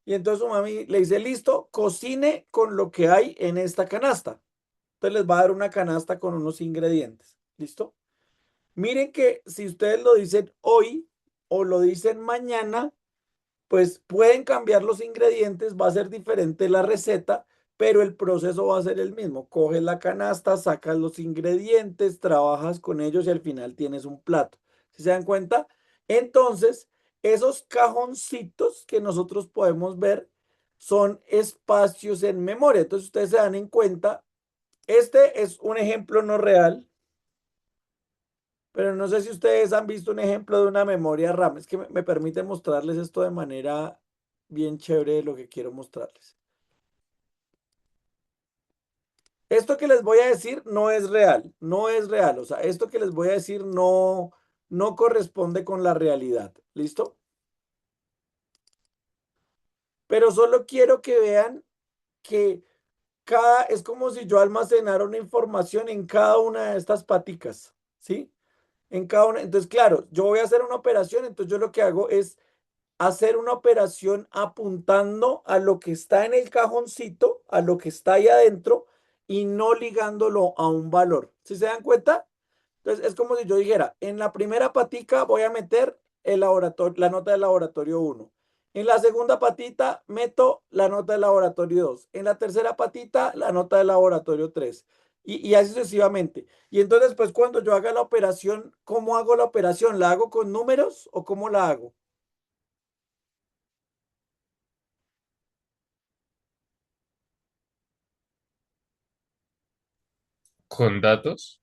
Y entonces su mami le dice, listo, cocine con lo que hay en esta canasta. Entonces les va a dar una canasta con unos ingredientes, ¿listo? Miren que si ustedes lo dicen hoy o lo dicen mañana, pues pueden cambiar los ingredientes, va a ser diferente la receta, pero el proceso va a ser el mismo. Coges la canasta, sacas los ingredientes, trabajas con ellos y al final tienes un plato. ¿Sí se dan cuenta? Entonces, esos cajoncitos que nosotros podemos ver son espacios en memoria. Entonces, ustedes se dan en cuenta, este es un ejemplo no real, pero no sé si ustedes han visto un ejemplo de una memoria RAM. Es que me permite mostrarles esto de manera bien chévere de lo que quiero mostrarles. Esto que les voy a decir no es real, no es real. O sea, esto que les voy a decir no corresponde con la realidad. ¿Listo? Pero solo quiero que vean que es como si yo almacenara una información en cada una de estas paticas, ¿sí? En cada una. Entonces, claro, yo voy a hacer una operación, entonces yo lo que hago es hacer una operación apuntando a lo que está en el cajoncito, a lo que está ahí adentro y no ligándolo a un valor. ¿Sí se dan cuenta? Entonces es como si yo dijera, en la primera patica voy a meter la nota del laboratorio 1. En la segunda patita meto la nota del laboratorio 2. En la tercera patita la nota del laboratorio 3. Y así sucesivamente. Y entonces, pues cuando yo haga la operación, ¿cómo hago la operación? ¿La hago con números o cómo la hago? Con datos.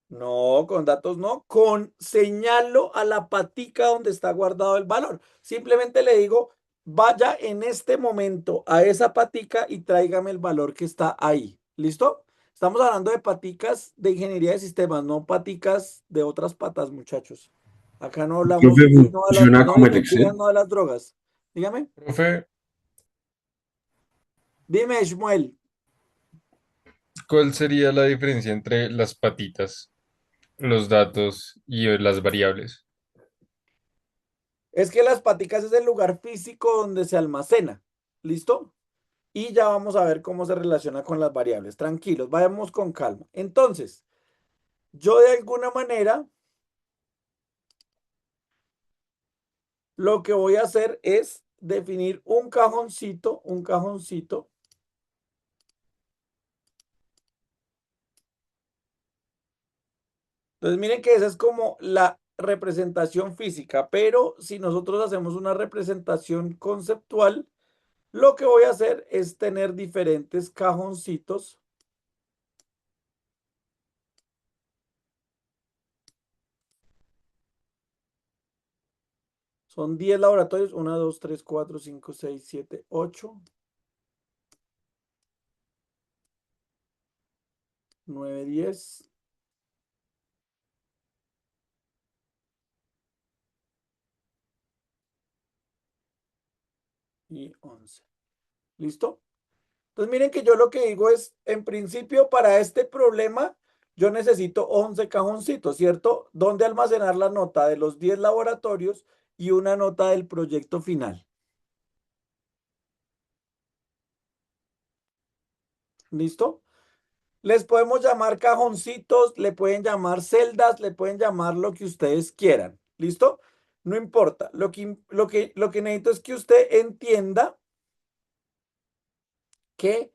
No, con datos no, con señalo a la patica donde está guardado el valor. Simplemente le digo, vaya en este momento a esa patica y tráigame el valor que está ahí. ¿Listo? Estamos hablando de paticas de ingeniería de sistemas, no paticas de otras patas, muchachos. Acá no hablamos, Profe, no de las, funciona no de como el mentiras, Excel. no de las drogas. Dígame, Profe, dime, Shmuel. ¿cuál sería la diferencia entre las patitas, los datos y las variables? Es que las paticas es el lugar físico donde se almacena. ¿Listo? Y ya vamos a ver cómo se relaciona con las variables. Tranquilos, vayamos con calma. Entonces, yo de alguna manera lo que voy a hacer es definir un cajoncito, un cajoncito. Entonces, miren que esa es como la representación física, pero si nosotros hacemos una representación conceptual, lo que voy a hacer es tener diferentes cajoncitos. Son 10 laboratorios, 1, 2, 3, 4, 5, 6, 7, 8, 9, 10. Y 11. ¿Listo? Entonces miren que yo lo que digo es, en principio para este problema, yo necesito 11 cajoncitos, ¿cierto? Donde almacenar la nota de los 10 laboratorios y una nota del proyecto final. ¿Listo? Les podemos llamar cajoncitos, le pueden llamar celdas, le pueden llamar lo que ustedes quieran. ¿Listo? No importa. Lo que necesito es que usted entienda que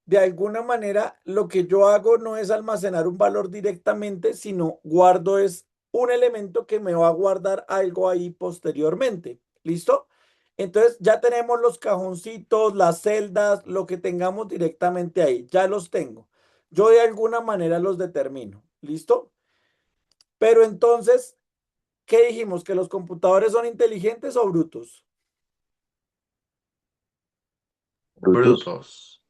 de alguna manera lo que yo hago no es almacenar un valor directamente, sino guardo es un elemento que me va a guardar algo ahí posteriormente. ¿Listo? Entonces ya tenemos los cajoncitos, las celdas, lo que tengamos directamente ahí. Ya los tengo. Yo de alguna manera los determino. ¿Listo? Pero entonces, ¿qué dijimos? ¿Que los computadores son inteligentes o brutos? Brutos. Brutos.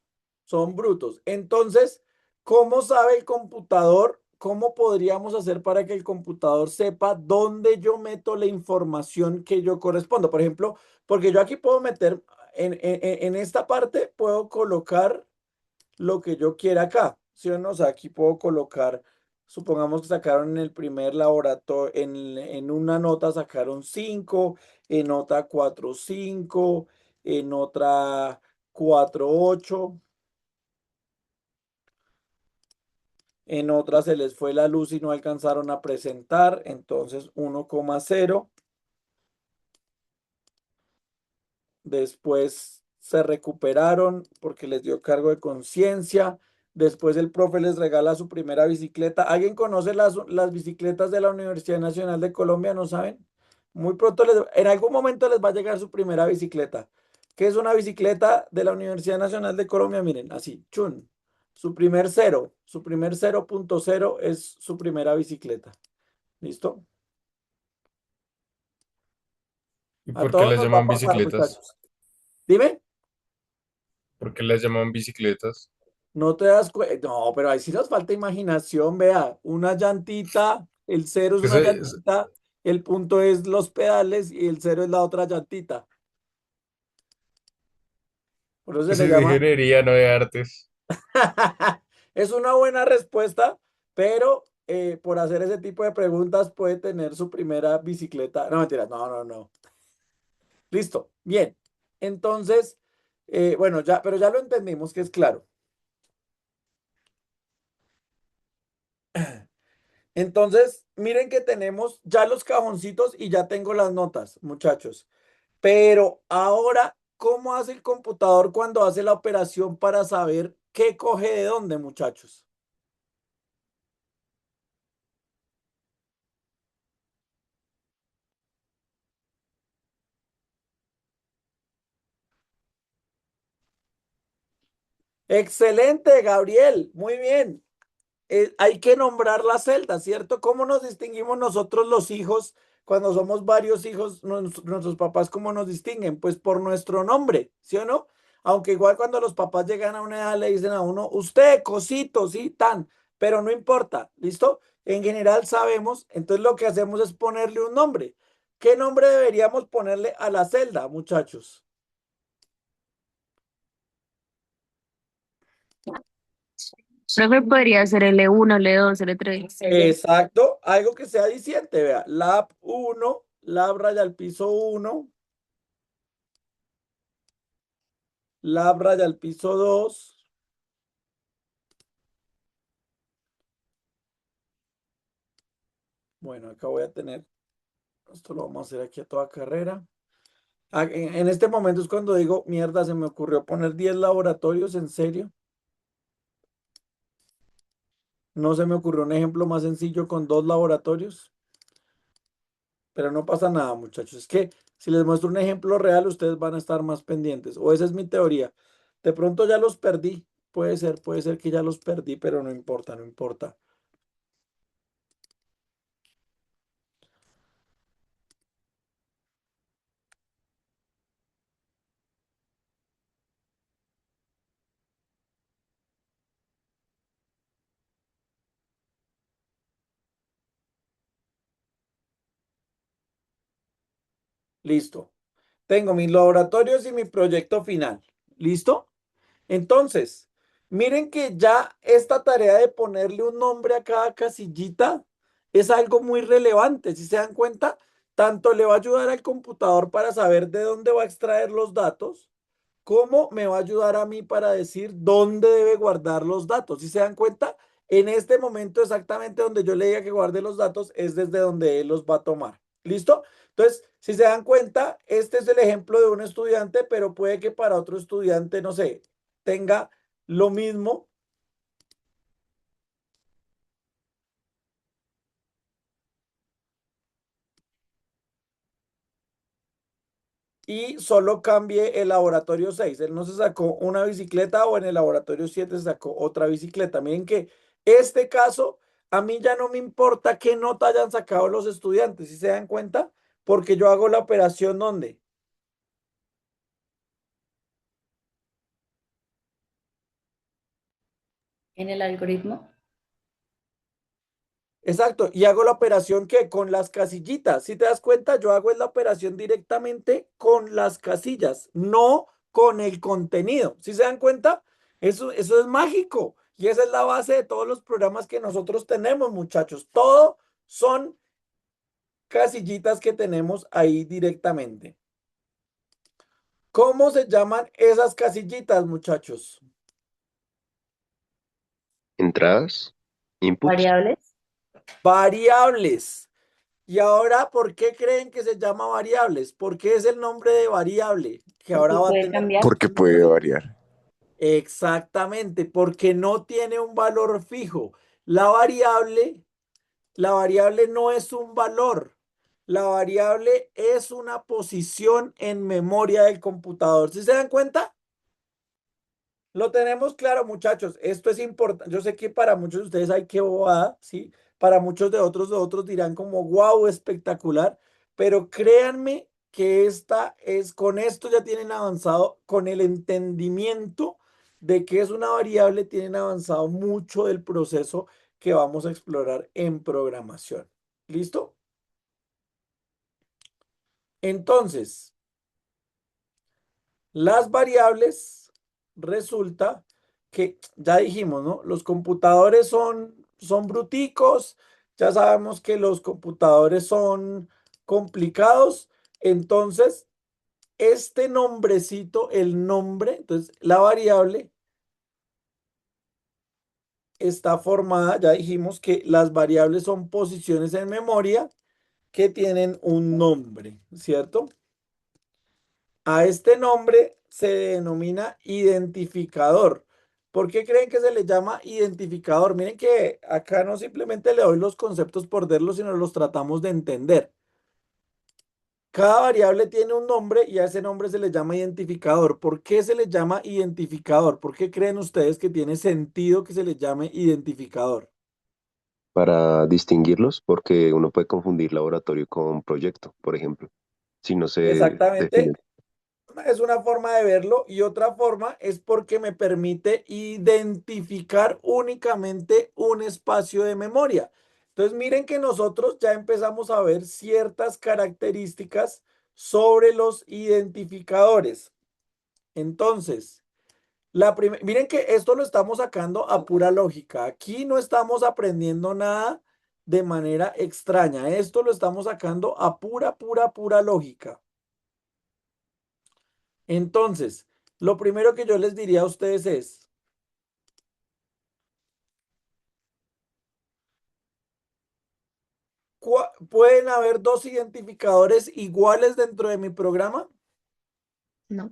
Son brutos. Entonces, ¿cómo sabe el computador? ¿Cómo podríamos hacer para que el computador sepa dónde yo meto la información que yo correspondo? Por ejemplo, porque yo aquí puedo meter, en esta parte puedo colocar lo que yo quiera acá, ¿sí o no? O sea, aquí puedo colocar, supongamos que sacaron en el primer laboratorio, en una nota sacaron 5, en otra 4, 5, en otra 4, 8. En otras se les fue la luz y no alcanzaron a presentar, entonces 1,0. Después se recuperaron porque les dio cargo de conciencia. Después el profe les regala su primera bicicleta. ¿Alguien conoce las bicicletas de la Universidad Nacional de Colombia? ¿No saben? Muy pronto, en algún momento les va a llegar su primera bicicleta. ¿Qué es una bicicleta de la Universidad Nacional de Colombia? Miren, así, chun. Su primer 0,0 es su primera bicicleta. ¿Listo? ¿Y A por qué todos las nos va a llaman pasar, bicicletas? muchachos. Dime. ¿Por qué las llaman bicicletas? No te das cuenta. No, pero ahí sí nos falta imaginación. Vea, una llantita, el cero es una Eso llantita, el punto es los pedales y el cero es la otra llantita. Por eso se es le de llama. ingeniería, no de artes. Es una buena respuesta, pero por hacer ese tipo de preguntas puede tener su primera bicicleta. No, mentira, no, no, no. Listo, bien. Entonces, bueno, ya, pero ya lo entendimos que es claro. Entonces, miren que tenemos ya los cajoncitos y ya tengo las notas, muchachos. Pero ahora, ¿cómo hace el computador cuando hace la operación para saber qué coge de dónde, muchachos? Excelente, Gabriel. Muy bien. Hay que nombrar la celda, ¿cierto? ¿Cómo nos distinguimos nosotros los hijos cuando somos varios hijos, nuestros papás, cómo nos distinguen? Pues por nuestro nombre, ¿sí o no? Aunque igual cuando los papás llegan a una edad le dicen a uno, usted, cosito, sí, tan, pero no importa, ¿listo? En general sabemos, entonces lo que hacemos es ponerle un nombre. ¿Qué nombre deberíamos ponerle a la celda, muchachos? Profe, podría ser L1, L2, L3. Exacto, algo que sea diciente, vea, lab 1, lab raya al piso 1, lab raya al piso 2. Bueno, acá voy a tener, esto lo vamos a hacer aquí a toda carrera. En este momento es cuando digo, mierda, se me ocurrió poner 10 laboratorios, ¿en serio? No se me ocurrió un ejemplo más sencillo con 2 laboratorios, pero no pasa nada, muchachos. Es que si les muestro un ejemplo real, ustedes van a estar más pendientes, o esa es mi teoría. De pronto ya los perdí, puede ser que ya los perdí, pero no importa, no importa. Listo. Tengo mis laboratorios y mi proyecto final. ¿Listo? Entonces, miren que ya esta tarea de ponerle un nombre a cada casillita es algo muy relevante. Si se dan cuenta, tanto le va a ayudar al computador para saber de dónde va a extraer los datos, como me va a ayudar a mí para decir dónde debe guardar los datos. Si se dan cuenta, en este momento exactamente donde yo le diga que guarde los datos es desde donde él los va a tomar. ¿Listo? Entonces, si se dan cuenta, este es el ejemplo de un estudiante, pero puede que para otro estudiante, no sé, tenga lo mismo. Y solo cambie el laboratorio 6. Él no se sacó una bicicleta o en el laboratorio 7 se sacó otra bicicleta. Miren que este caso, a mí ya no me importa qué nota hayan sacado los estudiantes, si se dan cuenta, porque yo hago la operación donde. En el algoritmo. Exacto, y hago la operación que con las casillitas. Si te das cuenta, yo hago la operación directamente con las casillas, no con el contenido. Si se dan cuenta, eso es mágico. Y esa es la base de todos los programas que nosotros tenemos, muchachos. Todo son casillitas que tenemos ahí directamente. ¿Cómo se llaman esas casillitas, muchachos? Entradas, inputs, Variables. Variables. Y ahora, ¿por qué creen que se llama variables? ¿Por qué es el nombre de variable? Que ahora Porque va a puede tener cambiar. porque puede variar. exactamente, porque no tiene un valor fijo. La variable no es un valor. La variable es una posición en memoria del computador. ¿Sí se dan cuenta? Lo tenemos claro, muchachos. Esto es importante. Yo sé que para muchos de ustedes hay que bobada, ¿sí? Para muchos de otros dirán como, wow, espectacular. Pero créanme que con esto ya tienen avanzado, con el entendimiento de que es una variable, tienen avanzado mucho del proceso que vamos a explorar en programación. ¿Listo? Entonces, las variables, resulta que ya dijimos, ¿no? Los computadores son bruticos, ya sabemos que los computadores son complicados, entonces este nombrecito, el nombre, entonces la variable está formada, ya dijimos que las variables son posiciones en memoria que tienen un nombre, ¿cierto? A este nombre se denomina identificador. ¿Por qué creen que se le llama identificador? Miren que acá no simplemente le doy los conceptos por verlos, sino los tratamos de entender. Cada variable tiene un nombre y a ese nombre se le llama identificador. ¿Por qué se le llama identificador? ¿Por qué creen ustedes que tiene sentido que se le llame identificador? Para distinguirlos, porque uno puede confundir laboratorio con proyecto, por ejemplo, si no se Exactamente. definen. Es una forma de verlo y otra forma es porque me permite identificar únicamente un espacio de memoria. Entonces, miren que nosotros ya empezamos a ver ciertas características sobre los identificadores. Entonces, miren que esto lo estamos sacando a pura lógica. Aquí no estamos aprendiendo nada de manera extraña. Esto lo estamos sacando a pura lógica. Entonces, lo primero que yo les diría a ustedes es, ¿pueden haber dos identificadores iguales dentro de mi programa? No.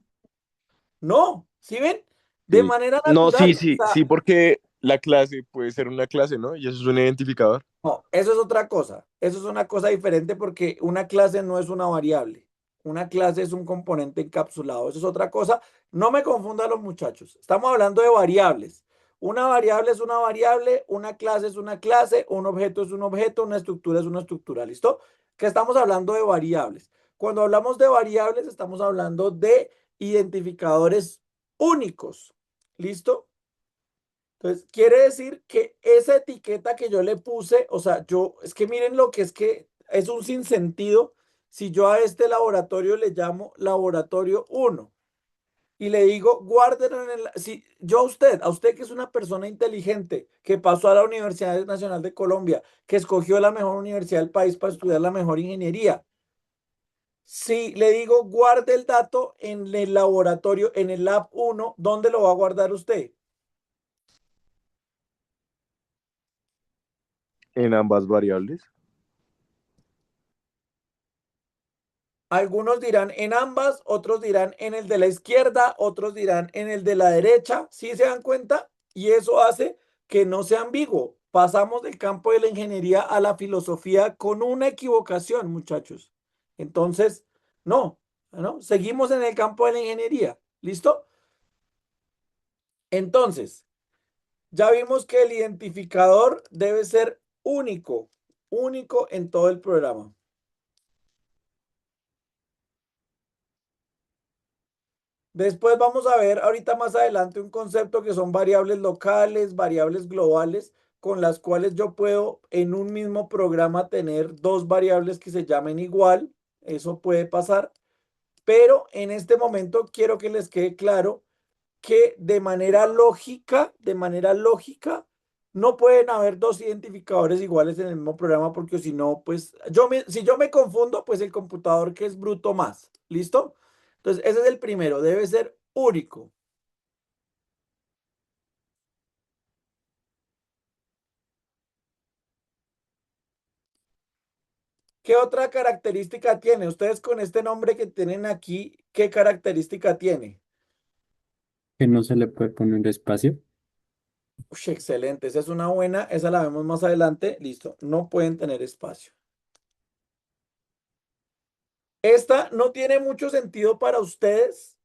No, ¿sí ven? De Sí. manera No, sí, natural. O sí, sea, sí, porque la clase puede ser una clase, ¿no? Y eso es un identificador. no, eso es otra cosa. Eso es una cosa diferente porque una clase no es una variable. Una clase es un componente encapsulado. Eso es otra cosa. No me confundan los muchachos. Estamos hablando de variables. Una variable es una variable, una clase es una clase, un objeto es un objeto, una estructura es una estructura. ¿Listo? Que estamos hablando de variables. Cuando hablamos de variables, estamos hablando de identificadores únicos. ¿Listo? Entonces, quiere decir que esa etiqueta que yo le puse, o sea, es que miren lo que es un sinsentido si yo a este laboratorio le llamo laboratorio 1 y le digo, guárdenlo si yo a usted que es una persona inteligente, que pasó a la Universidad Nacional de Colombia, que escogió la mejor universidad del país para estudiar la mejor ingeniería, si le digo, guarde el dato en el laboratorio, en el lab 1, ¿dónde lo va a guardar usted? En ambas variables. Algunos dirán en ambas, otros dirán en el de la izquierda, otros dirán en el de la derecha. ¿Sí se dan cuenta? Y eso hace que no sea ambiguo. Pasamos del campo de la ingeniería a la filosofía con una equivocación, muchachos. Entonces, no, ¿no? Seguimos en el campo de la ingeniería. ¿Listo? Entonces, ya vimos que el identificador debe ser único, único en todo el programa. Después vamos a ver ahorita más adelante un concepto que son variables locales, variables globales, con las cuales yo puedo en un mismo programa tener dos variables que se llamen igual. Eso puede pasar. Pero en este momento quiero que les quede claro que de manera lógica, no pueden haber dos identificadores iguales en el mismo programa porque si no, pues si yo me confundo, pues el computador que es bruto más. ¿Listo? Entonces, ese es el primero, debe ser único. ¿Qué otra característica tiene? Ustedes con este nombre que tienen aquí, ¿qué característica tiene? Que no se le puede poner espacio. Uy, excelente, esa es una buena, esa la vemos más adelante. Listo, no pueden tener espacio. Esta no tiene mucho sentido para ustedes,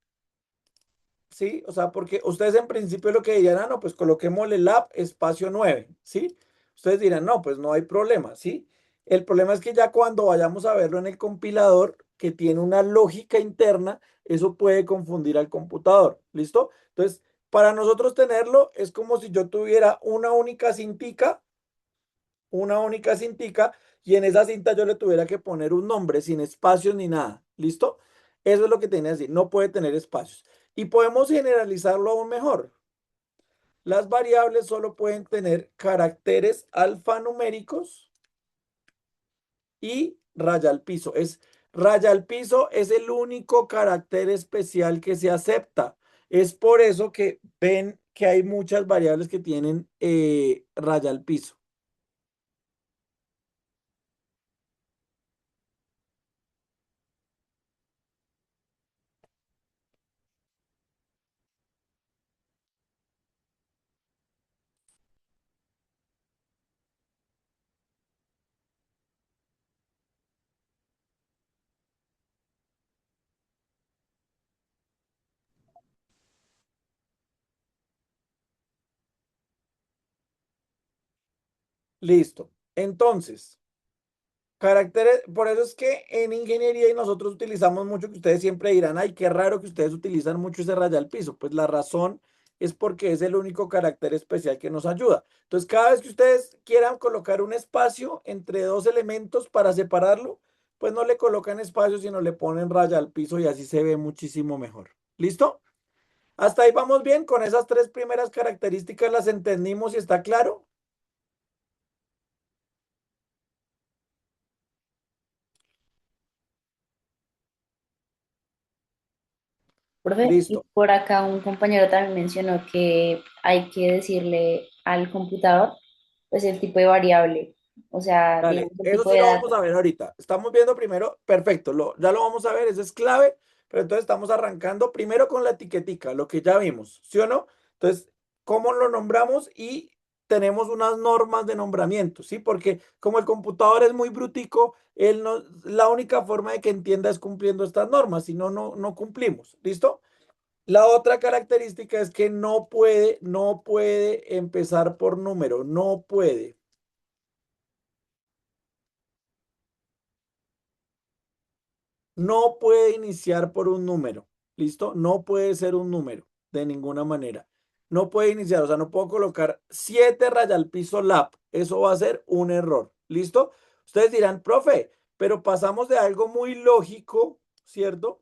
¿sí? O sea, porque ustedes en principio lo que dirían, no, pues coloquémosle lab espacio 9, ¿sí? Ustedes dirán, no, pues no hay problema, ¿sí? El problema es que ya cuando vayamos a verlo en el compilador, que tiene una lógica interna, eso puede confundir al computador, ¿listo? Entonces, para nosotros tenerlo es como si yo tuviera una única cintica, y en esa cinta yo le tuviera que poner un nombre sin espacios ni nada, ¿listo? Eso es lo que tiene así, no puede tener espacios. Y podemos generalizarlo aún mejor. Las variables solo pueden tener caracteres alfanuméricos y raya al piso. Raya al piso es el único carácter especial que se acepta. Es por eso que ven que hay muchas variables que tienen raya al piso. Listo. Entonces, caracteres, por eso es que en ingeniería y nosotros utilizamos mucho, que ustedes siempre dirán, ay, qué raro que ustedes utilizan mucho ese raya al piso. Pues la razón es porque es el único carácter especial que nos ayuda. Entonces, cada vez que ustedes quieran colocar un espacio entre dos elementos para separarlo, pues no le colocan espacio, sino le ponen raya al piso y así se ve muchísimo mejor. ¿Listo? Hasta ahí vamos bien. Con esas tres primeras características las entendimos y está claro. Profe, y Listo. por acá un compañero también mencionó que hay que decirle al computador, pues el tipo de variable, o sea, Dale, digamos el eso tipo sí de lo vamos dato. a ver ahorita. Estamos viendo primero, perfecto, ya lo vamos a ver, eso es clave, pero entonces estamos arrancando primero con la etiquetica, lo que ya vimos, ¿sí o no? Entonces, ¿cómo lo nombramos? Y tenemos unas normas de nombramiento, ¿sí? Porque como el computador es muy brutico, él no, la única forma de que entienda es cumpliendo estas normas, si no, no cumplimos, ¿listo? La otra característica es que no puede empezar por número, no puede. No puede iniciar por un número, ¿listo? No puede ser un número de ninguna manera. No puede iniciar, o sea, no puedo colocar 7 raya al piso lap. Eso va a ser un error, ¿listo? Ustedes dirán, profe, pero pasamos de algo muy lógico, ¿cierto?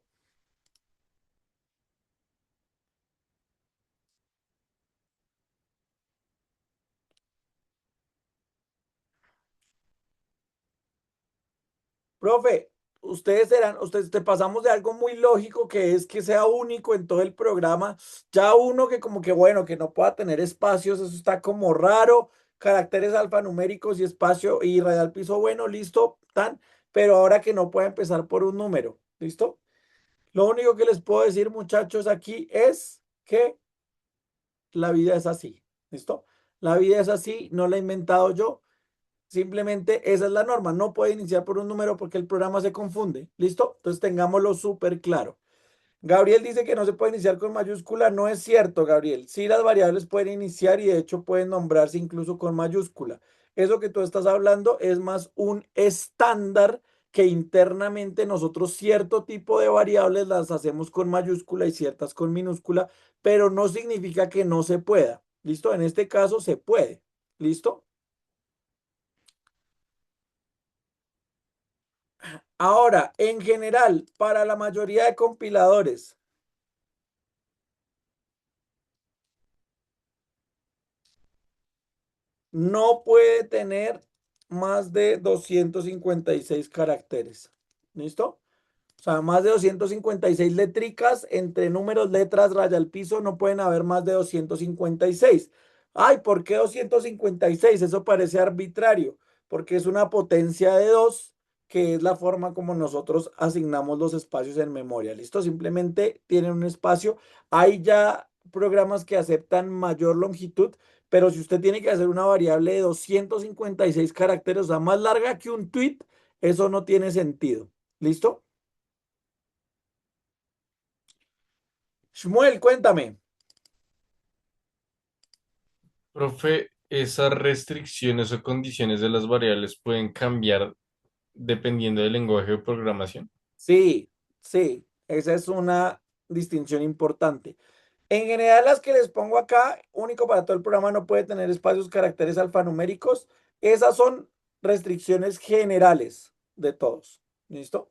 Profe, ustedes te pasamos de algo muy lógico que es que sea único en todo el programa. Ya uno que como que bueno, que no pueda tener espacios, eso está como raro. Caracteres alfanuméricos y espacio y radial piso, bueno, listo, tan. Pero ahora que no puede empezar por un número, ¿listo? Lo único que les puedo decir, muchachos, aquí es que la vida es así, ¿listo? La vida es así, no la he inventado yo. Simplemente esa es la norma. No puede iniciar por un número porque el programa se confunde. ¿Listo? Entonces tengámoslo súper claro. Gabriel dice que no se puede iniciar con mayúscula. No es cierto, Gabriel. Sí, las variables pueden iniciar y de hecho pueden nombrarse incluso con mayúscula. Eso que tú estás hablando es más un estándar que internamente nosotros cierto tipo de variables las hacemos con mayúscula y ciertas con minúscula, pero no significa que no se pueda. ¿Listo? En este caso se puede. ¿Listo? Ahora, en general, para la mayoría de compiladores, no puede tener más de 256 caracteres. ¿Listo? O sea, más de 256 letricas entre números, letras, raya al piso, no pueden haber más de 256. Ay, ¿por qué 256? Eso parece arbitrario, porque es una potencia de 2, que es la forma como nosotros asignamos los espacios en memoria. ¿Listo? Simplemente tienen un espacio. Hay ya programas que aceptan mayor longitud, pero si usted tiene que hacer una variable de 256 caracteres, o sea, más larga que un tweet, eso no tiene sentido. ¿Listo? Shmuel, cuéntame. Profe, ¿esas restricciones o condiciones de las variables pueden cambiar dependiendo del lenguaje de programación? Sí, sí, esa es una distinción importante. En general, las que les pongo acá, único para todo el programa, no puede tener espacios, caracteres alfanuméricos. Esas son restricciones generales de todos. ¿Listo?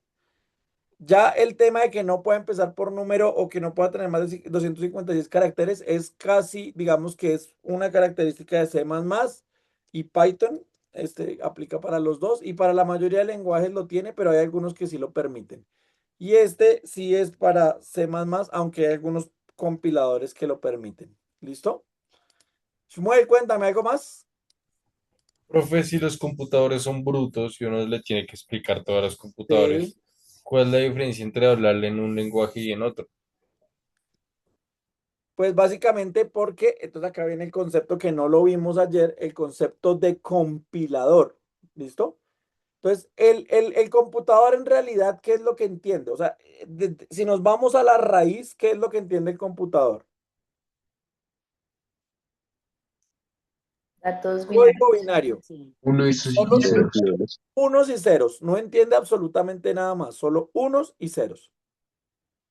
Ya el tema de que no pueda empezar por número o que no pueda tener más de 256 caracteres es casi, digamos que es una característica de C++ y Python. Este aplica para los dos y para la mayoría de lenguajes lo tiene, pero hay algunos que sí lo permiten. Y este sí es para C++, aunque hay algunos compiladores que lo permiten. ¿Listo? Shmuel, cuéntame algo más. Profe, si los computadores son brutos y uno le tiene que explicar todo a los Sí. computadores, ¿cuál es la diferencia entre hablarle en un lenguaje y en otro? Pues básicamente porque, entonces acá viene el concepto que no lo vimos ayer, el concepto de compilador. ¿Listo? Entonces, el computador en realidad, ¿qué es lo que entiende? O sea, si nos vamos a la raíz, ¿qué es lo que entiende el computador? Datos Código binarios. binario. Uno y Solo ceros. unos y ceros. No entiende absolutamente nada más. Solo unos y ceros.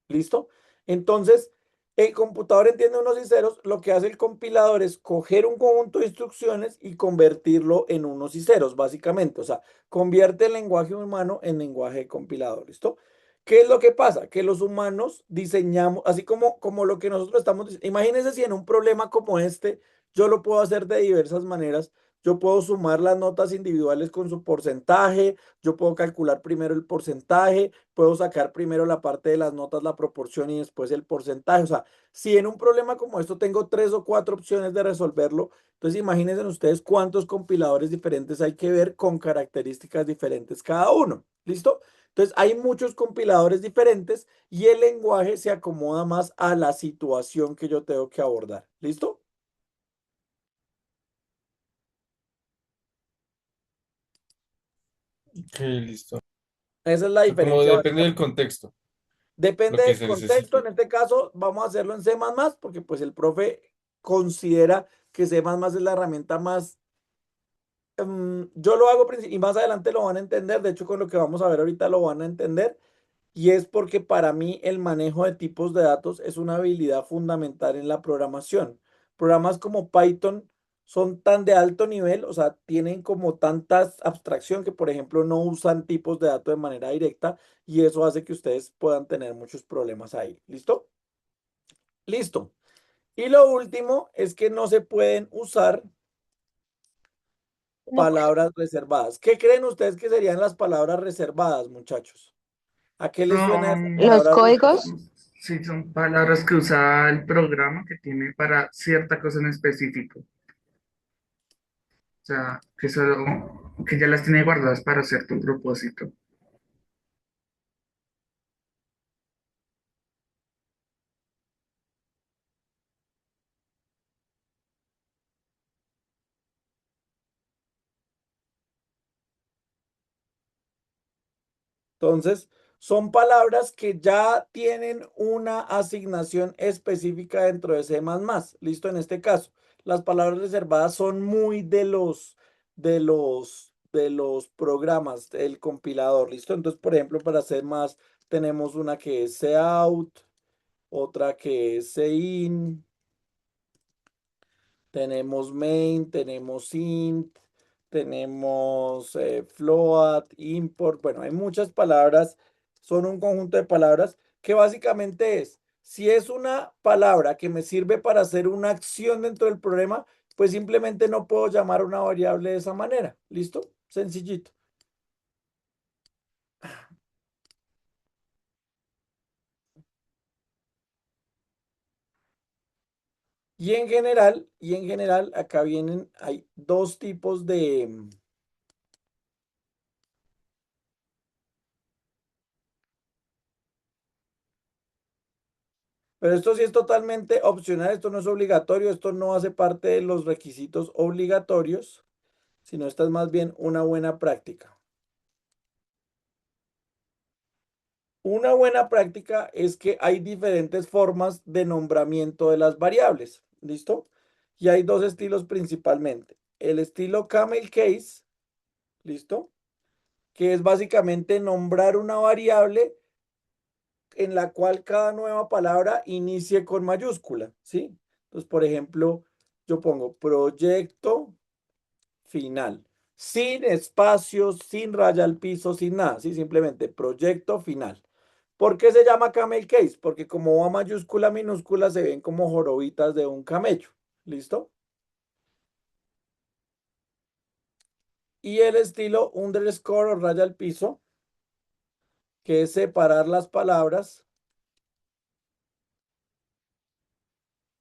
¿Listo? Entonces, el computador entiende unos y ceros. Lo que hace el compilador es coger un conjunto de instrucciones y convertirlo en unos y ceros, básicamente. O sea, convierte el lenguaje humano en lenguaje de compilador. ¿Listo? ¿Qué es lo que pasa? Que los humanos diseñamos, así como lo que nosotros estamos diciendo. Imagínense si en un problema como este, yo lo puedo hacer de diversas maneras. Yo puedo sumar las notas individuales con su porcentaje. Yo puedo calcular primero el porcentaje, puedo sacar primero la parte de las notas, la proporción y después el porcentaje. O sea, si en un problema como esto tengo 3 o 4 opciones de resolverlo, entonces imagínense ustedes cuántos compiladores diferentes hay que ver con características diferentes cada uno. ¿Listo? Entonces hay muchos compiladores diferentes y el lenguaje se acomoda más a la situación que yo tengo que abordar. ¿Listo? Ok, listo. Esa es la O sea, como diferencia depende del básicamente. contexto, Depende lo que del se contexto, necesite. en este caso vamos a hacerlo en C++, porque pues el profe considera que C++ es la herramienta más, yo lo hago y más adelante lo van a entender, de hecho con lo que vamos a ver ahorita lo van a entender, y es porque para mí el manejo de tipos de datos es una habilidad fundamental en la programación. Programas como Python son tan de alto nivel, o sea, tienen como tanta abstracción que, por ejemplo, no usan tipos de datos de manera directa y eso hace que ustedes puedan tener muchos problemas ahí. ¿Listo? Listo. Y lo último es que no se pueden usar ¿Cómo? palabras reservadas. ¿Qué creen ustedes que serían las palabras reservadas, muchachos? ¿A qué les suena esa Los palabra reservada? códigos, Sí, son palabras que usa el programa que tiene para cierta cosa en específico. O sea, que ya las tiene guardadas para cierto propósito. Entonces, son palabras que ya tienen una asignación específica dentro de C++. Listo, en este caso, las palabras reservadas son muy de los programas, el compilador. Listo, entonces, por ejemplo, para C++ tenemos una que es cout, otra que es cin, tenemos main, tenemos int, tenemos float, import. Bueno, hay muchas palabras, son un conjunto de palabras que básicamente es, si es una palabra que me sirve para hacer una acción dentro del programa, pues simplemente no puedo llamar una variable de esa manera. ¿Listo? Sencillito. Y en general, acá vienen, hay dos tipos de. Pero esto sí es totalmente opcional, esto no es obligatorio, esto no hace parte de los requisitos obligatorios, sino esta es más bien una buena práctica. Una buena práctica es que hay diferentes formas de nombramiento de las variables, ¿listo? Y hay dos estilos principalmente. El estilo camel case, ¿listo? Que es básicamente nombrar una variable en la cual cada nueva palabra inicie con mayúscula, ¿sí? Entonces, por ejemplo, yo pongo proyecto final, sin espacios, sin raya al piso, sin nada, ¿sí? Simplemente proyecto final. ¿Por qué se llama camel case? Porque como va mayúscula, minúscula, se ven como jorobitas de un camello, ¿listo? Y el estilo underscore o raya al piso, que es separar las palabras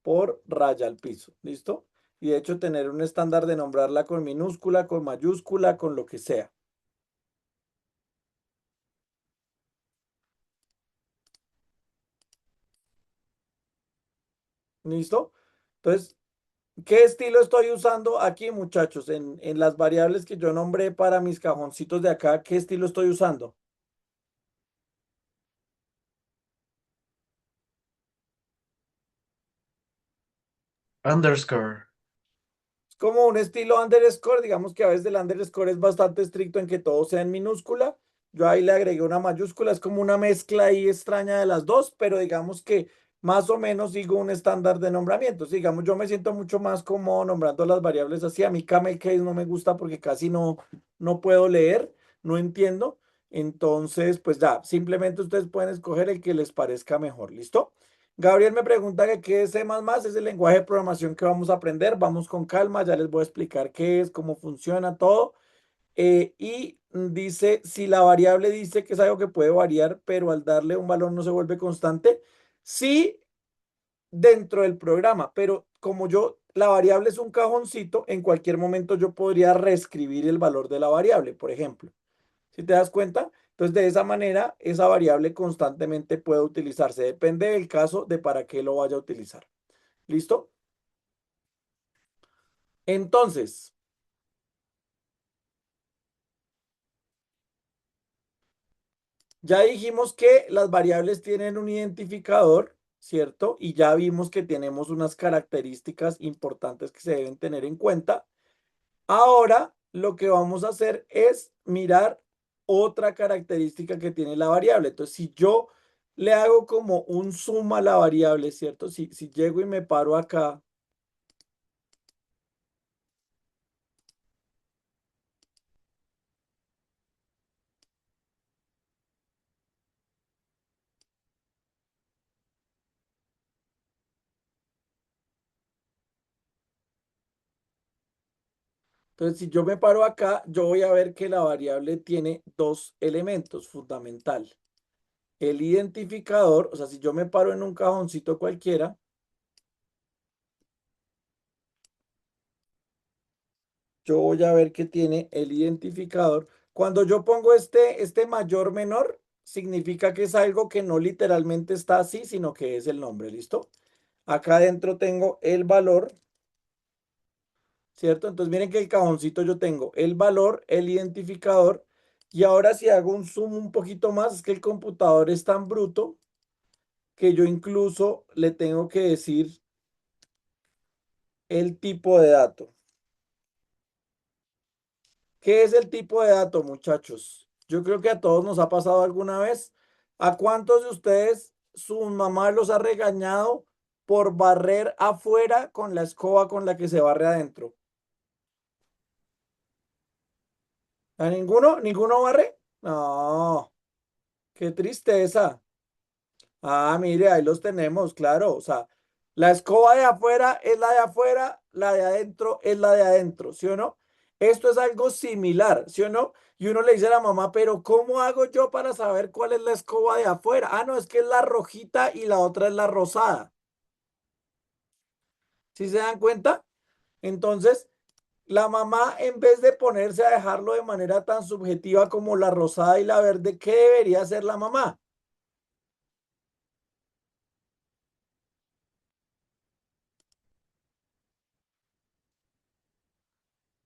por raya al piso, ¿listo? Y de hecho tener un estándar de nombrarla con minúscula, con mayúscula, con lo que sea. ¿Listo? Entonces, ¿qué estilo estoy usando aquí, muchachos? En las variables que yo nombré para mis cajoncitos de acá, ¿qué estilo estoy usando? Underscore. Es como un estilo underscore, digamos que a veces el underscore es bastante estricto en que todo sea en minúscula. Yo ahí le agregué una mayúscula, es como una mezcla ahí extraña de las dos, pero digamos que más o menos sigo un estándar de nombramientos. Digamos, yo me siento mucho más cómodo nombrando las variables así. A mí camel case no me gusta porque casi no puedo leer, no entiendo. Entonces, pues ya, simplemente ustedes pueden escoger el que les parezca mejor. ¿Listo? Gabriel me pregunta que qué es C++, es el lenguaje de programación que vamos a aprender. Vamos con calma, ya les voy a explicar qué es, cómo funciona todo. Dice, si la variable dice que es algo que puede variar, pero al darle un valor no se vuelve constante, sí dentro del programa, pero como la variable es un cajoncito, en cualquier momento yo podría reescribir el valor de la variable, por ejemplo. ¿Si te das cuenta? Entonces, de esa manera, esa variable constantemente puede utilizarse. Depende del caso de para qué lo vaya a utilizar. ¿Listo? Entonces, ya dijimos que las variables tienen un identificador, ¿cierto? Y ya vimos que tenemos unas características importantes que se deben tener en cuenta. Ahora, lo que vamos a hacer es mirar otra característica que tiene la variable. Entonces, si yo le hago como un suma a la variable, ¿cierto? Si llego y me paro acá, entonces si yo me paro acá, yo voy a ver que la variable tiene dos elementos fundamentales. El identificador, o sea, si yo me paro en un cajoncito cualquiera, yo voy a ver que tiene el identificador. Cuando yo pongo este mayor menor, significa que es algo que no literalmente está así, sino que es el nombre, ¿listo? Acá adentro tengo el valor, ¿cierto? Entonces miren que el cajoncito yo tengo el valor, el identificador, y ahora si hago un zoom un poquito más, es que el computador es tan bruto que yo incluso le tengo que decir el tipo de dato. ¿Qué es el tipo de dato, muchachos? Yo creo que a todos nos ha pasado alguna vez. ¿A cuántos de ustedes su mamá los ha regañado por barrer afuera con la escoba con la que se barre adentro? ¿A ninguno? ¿Ninguno barre? No, qué tristeza. Ah, mire, ahí los tenemos, claro. O sea, la escoba de afuera es la de afuera, la de adentro es la de adentro, ¿sí o no? Esto es algo similar, ¿sí o no? Y uno le dice a la mamá, pero ¿cómo hago yo para saber cuál es la escoba de afuera? Ah, no, es que es la rojita y la otra es la rosada. ¿Sí se dan cuenta? Entonces, la mamá, en vez de ponerse a dejarlo de manera tan subjetiva como la rosada y la verde, ¿qué debería hacer la mamá?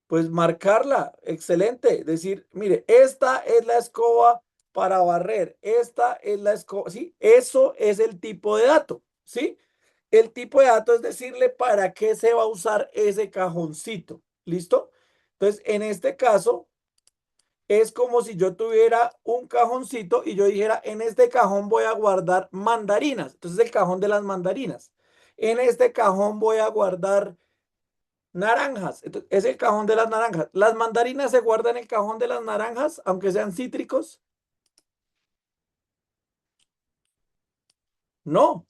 Pues marcarla, excelente. Decir, mire, esta es la escoba para barrer, esta es la escoba, ¿sí? Eso es el tipo de dato, ¿sí? El tipo de dato es decirle para qué se va a usar ese cajoncito, ¿listo? Entonces, en este caso, es como si yo tuviera un cajoncito y yo dijera, en este cajón voy a guardar mandarinas. Entonces, el cajón de las mandarinas. En este cajón voy a guardar naranjas. Entonces, es el cajón de las naranjas. ¿Las mandarinas se guardan en el cajón de las naranjas, aunque sean cítricos? No.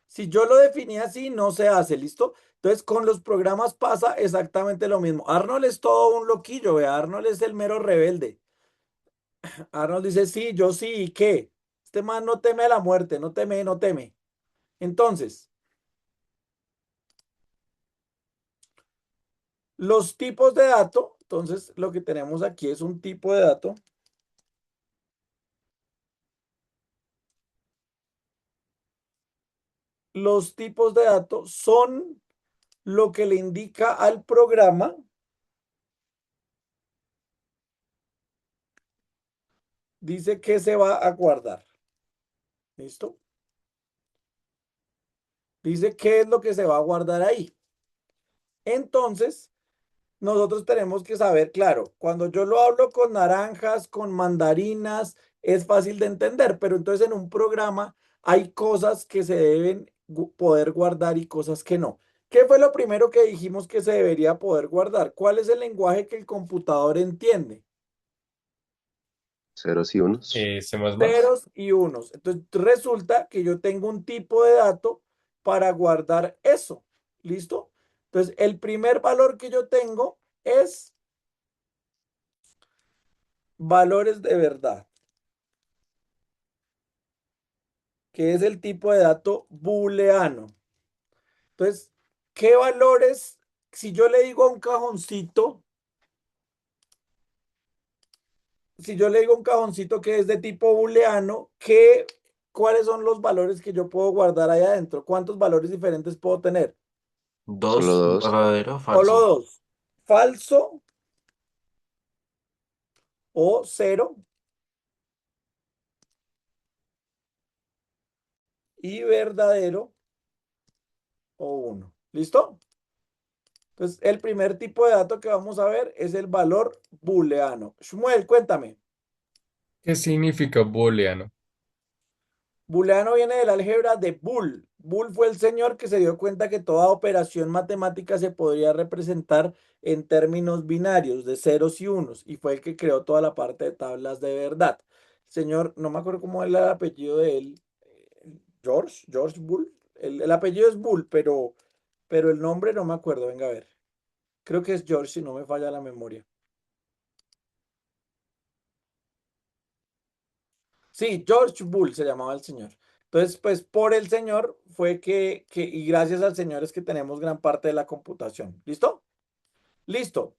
Si yo lo definí así, no se hace, ¿listo? Entonces, con los programas pasa exactamente lo mismo. Arnold es todo un loquillo, vea. Arnold es el mero rebelde. Arnold dice, sí, yo sí, ¿y qué? Este man no teme a la muerte, no teme, no teme. Entonces, Los tipos de dato, entonces lo que tenemos aquí es un tipo de dato. Los tipos de datos son lo que le indica al programa dice que se va a guardar. ¿Listo? Dice qué es lo que se va a guardar ahí. Entonces, nosotros tenemos que saber, claro, cuando yo lo hablo con naranjas, con mandarinas, es fácil de entender, pero entonces en un programa hay cosas que se deben poder guardar y cosas que no. ¿Qué fue lo primero que dijimos que se debería poder guardar? ¿Cuál es el lenguaje que el computador entiende? Ceros y unos. C++. Ceros y unos. Entonces resulta que yo tengo un tipo de dato para guardar eso. ¿Listo? Entonces el primer valor que yo tengo es valores de verdad, que es el tipo de dato booleano. Entonces, ¿qué valores? Si yo le digo a un cajoncito, si yo le digo a un cajoncito que es de tipo booleano, ¿cuáles son los valores que yo puedo guardar ahí adentro? ¿Cuántos valores diferentes puedo tener? Solo Dos, dos. verdadero, Solo falso. dos. Falso o cero y verdadero o uno. ¿Listo? Entonces, el primer tipo de dato que vamos a ver es el valor booleano. Shmuel, cuéntame. ¿Qué significa booleano? Booleano viene del álgebra de Boole. Boole fue el señor que se dio cuenta que toda operación matemática se podría representar en términos binarios de ceros y unos y fue el que creó toda la parte de tablas de verdad. Señor, no me acuerdo cómo es el apellido de él. George Boole. El apellido es Boole, pero el nombre no me acuerdo. Venga a ver. Creo que es George, si no me falla la memoria. Sí, George Bull se llamaba el señor. Entonces, pues por el señor fue y gracias al señor es que tenemos gran parte de la computación. ¿Listo? Listo.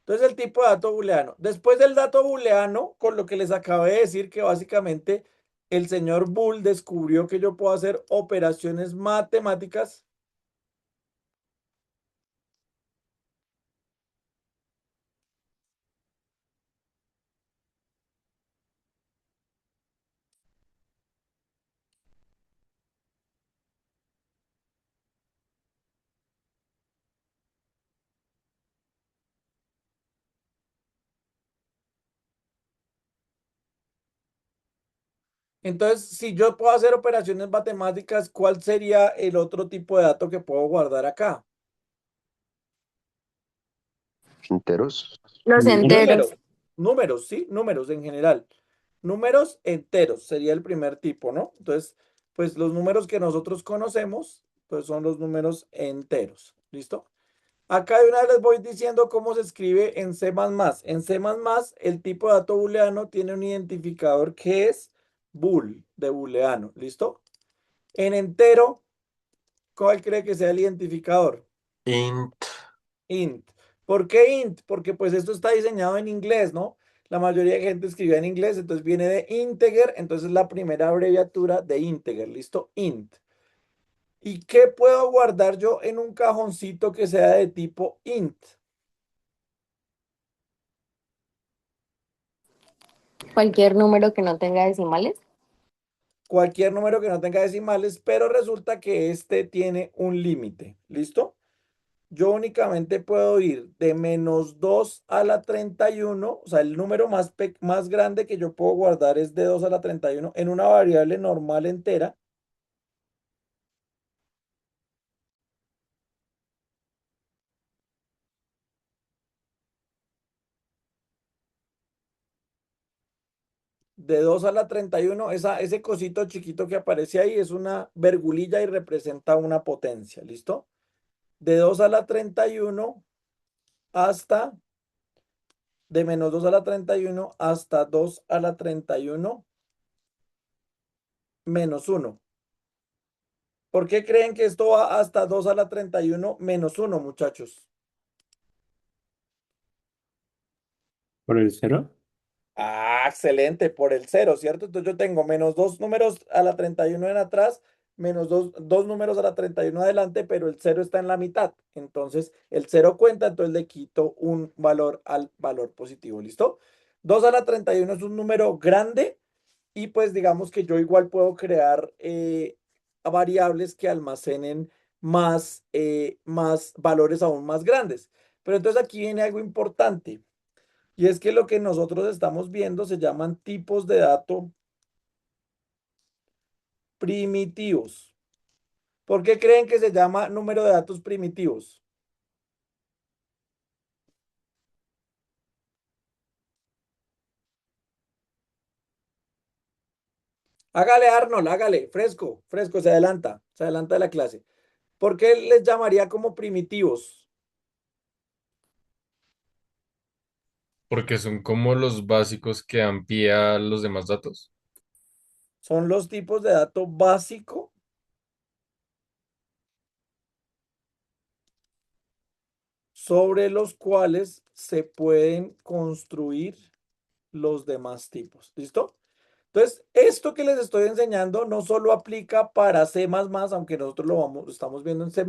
Entonces, el tipo de dato booleano. Después del dato booleano, con lo que les acabé de decir, que básicamente el señor Bull descubrió que yo puedo hacer operaciones matemáticas. Entonces, si yo puedo hacer operaciones matemáticas, ¿cuál sería el otro tipo de dato que puedo guardar acá? Enteros. Los Números, enteros. números, sí, números en general. Números enteros sería el primer tipo, ¿no? Entonces, pues los números que nosotros conocemos, pues son los números enteros. ¿Listo? Acá de una vez les voy diciendo cómo se escribe en C++. En C++, el tipo de dato booleano tiene un identificador que es bool, de booleano. ¿Listo? En entero, ¿cuál cree que sea el identificador? Int. Int. ¿Por qué int? Porque pues esto está diseñado en inglés, ¿no? La mayoría de gente escribe en inglés, entonces viene de integer, entonces la primera abreviatura de integer, ¿listo? Int. ¿Y qué puedo guardar yo en un cajoncito que sea de tipo int? Cualquier número que no tenga decimales. Cualquier número que no tenga decimales, pero resulta que este tiene un límite, ¿listo? Yo únicamente puedo ir de -2 a la 31, o sea, el número más grande que yo puedo guardar es de 2 a la 31 en una variable normal entera. De 2 a la 31, ese cosito chiquito que aparece ahí es una vergulilla y representa una potencia, ¿listo? De 2 a la 31 hasta, de -2 a la 31 hasta 2 a la 31 menos 1. ¿Por qué creen que esto va hasta 2 a la 31 menos 1, muchachos? ¿Por el cero? Ah, excelente, por el cero, ¿cierto? Entonces yo tengo menos dos números a la 31 en atrás, menos dos números a la 31 adelante, pero el cero está en la mitad. Entonces el cero cuenta, entonces le quito un valor al valor positivo, ¿listo? 2 a la 31 es un número grande y pues digamos que yo igual puedo crear variables que almacenen más valores aún más grandes. Pero entonces aquí viene algo importante. Y es que lo que nosotros estamos viendo se llaman tipos de datos primitivos. ¿Por qué creen que se llama número de datos primitivos? Hágale, Arnold, hágale, fresco, fresco, se adelanta de la clase. ¿Por qué les llamaría como primitivos? Porque son como los básicos que dan pie a los demás datos. Son los tipos de dato básico sobre los cuales se pueden construir los demás tipos. ¿Listo? Entonces, esto que les estoy enseñando no solo aplica para C++, aunque nosotros lo estamos viendo en C++,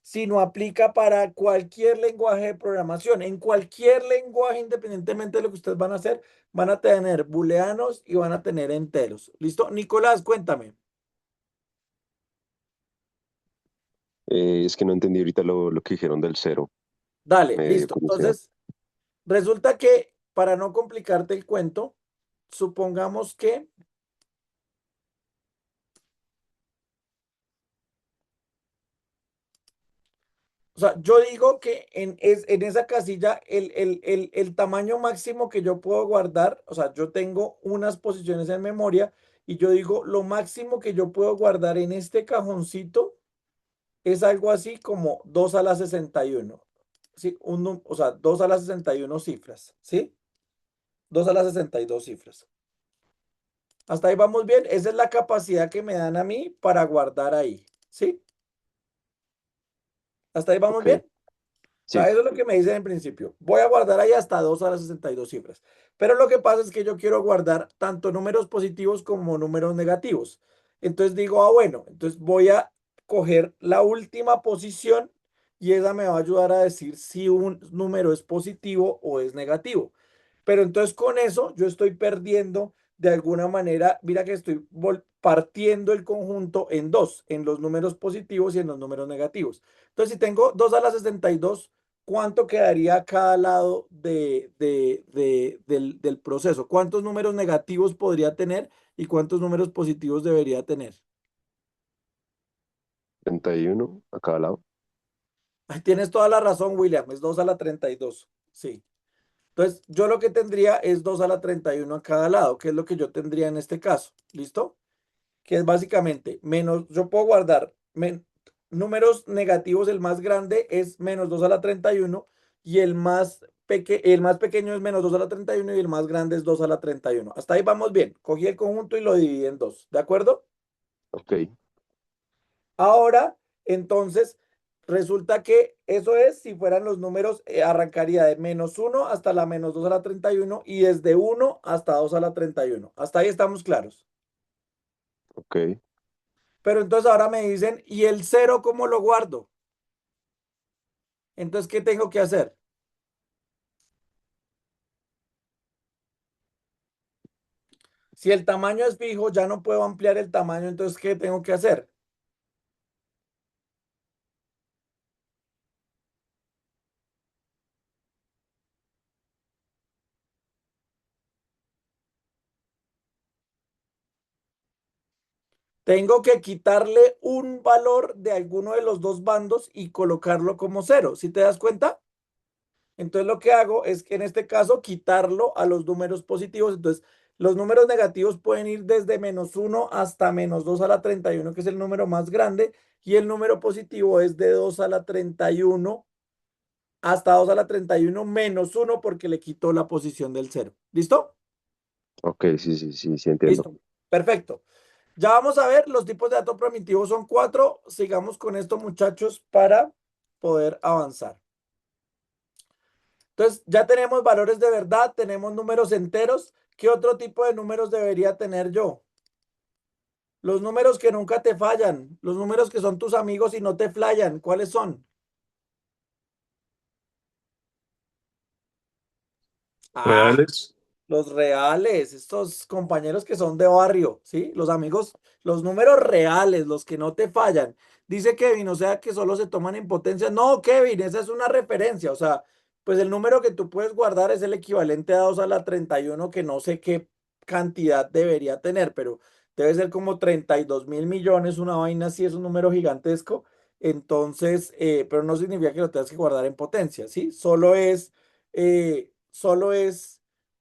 sino aplica para cualquier lenguaje de programación. En cualquier lenguaje, independientemente de lo que ustedes van a hacer, van a tener booleanos y van a tener enteros. ¿Listo? Nicolás, cuéntame. Es que no entendí ahorita lo que dijeron del cero. Dale, Me dio listo. curiosidad. Entonces, resulta que para no complicarte el cuento, supongamos que o sea, yo digo que en esa casilla el tamaño máximo que yo puedo guardar, o sea, yo tengo unas posiciones en memoria y yo digo lo máximo que yo puedo guardar en este cajoncito es algo así como 2 a la 61. ¿Sí? O sea, 2 a la 61 cifras, ¿sí? 2 a la 62 cifras. Hasta ahí vamos bien. Esa es la capacidad que me dan a mí para guardar ahí, ¿sí? ¿Hasta ahí vamos Ok, bien? O sí, sea, eso es lo que me dicen en principio. Voy a guardar ahí hasta 2 a las 62 cifras. Pero lo que pasa es que yo quiero guardar tanto números positivos como números negativos. Entonces digo, ah, bueno, entonces voy a coger la última posición y esa me va a ayudar a decir si un número es positivo o es negativo. Pero entonces con eso yo estoy perdiendo de alguna manera, mira que estoy partiendo el conjunto en dos, en los números positivos y en los números negativos. Entonces, si tengo 2 a la 62, ¿cuánto quedaría a cada lado del proceso? ¿Cuántos números negativos podría tener y cuántos números positivos debería tener? 31 a cada lado. Ay, tienes toda la razón, William, es 2 a la 32. Sí. Entonces, yo lo que tendría es 2 a la 31 a cada lado, que es lo que yo tendría en este caso. ¿Listo? Que es básicamente menos, yo puedo guardar números negativos, el más grande es menos 2 a la 31 y el más pequeño es menos 2 a la 31 y el más grande es 2 a la 31. Hasta ahí vamos bien. Cogí el conjunto y lo dividí en dos. ¿De acuerdo? Ok, Ahora, entonces, resulta que eso es, si fueran los números, arrancaría de menos 1 hasta la menos 2 a la 31 y desde 1 hasta 2 a la 31. Hasta ahí estamos claros. ok. Pero entonces ahora me dicen, ¿y el cero cómo lo guardo? Entonces, ¿qué tengo que hacer? Si el tamaño es fijo, ya no puedo ampliar el tamaño, entonces, ¿qué tengo que hacer? Tengo que quitarle un valor de alguno de los dos bandos y colocarlo como cero. ¿Sí te das cuenta? Entonces lo que hago es que en este caso quitarlo a los números positivos. Entonces los números negativos pueden ir desde menos 1 hasta menos 2 a la 31, que es el número más grande, y el número positivo es de 2 a la 31 hasta 2 a la 31 menos 1 porque le quito la posición del cero. ¿Listo? Ok, sí, sí, sí, sí entiendo. Listo. Perfecto. Ya vamos a ver, los tipos de datos primitivos son 4. Sigamos con esto, muchachos, para poder avanzar. Entonces, ya tenemos valores de verdad, tenemos números enteros. ¿Qué otro tipo de números debería tener yo? Los números que nunca te fallan, los números que son tus amigos y no te flayan, ¿cuáles son? Ah, Reales. los reales, estos compañeros que son de barrio, ¿sí? Los amigos, los números reales, los que no te fallan. Dice Kevin, o sea, que solo se toman en potencia. No, Kevin, esa es una referencia. O sea, pues el número que tú puedes guardar es el equivalente a 2 a la 31, que no sé qué cantidad debería tener, pero debe ser como 32.000 millones, una vaina así, es un número gigantesco. Entonces, pero no significa que lo tengas que guardar en potencia, ¿sí? Solo es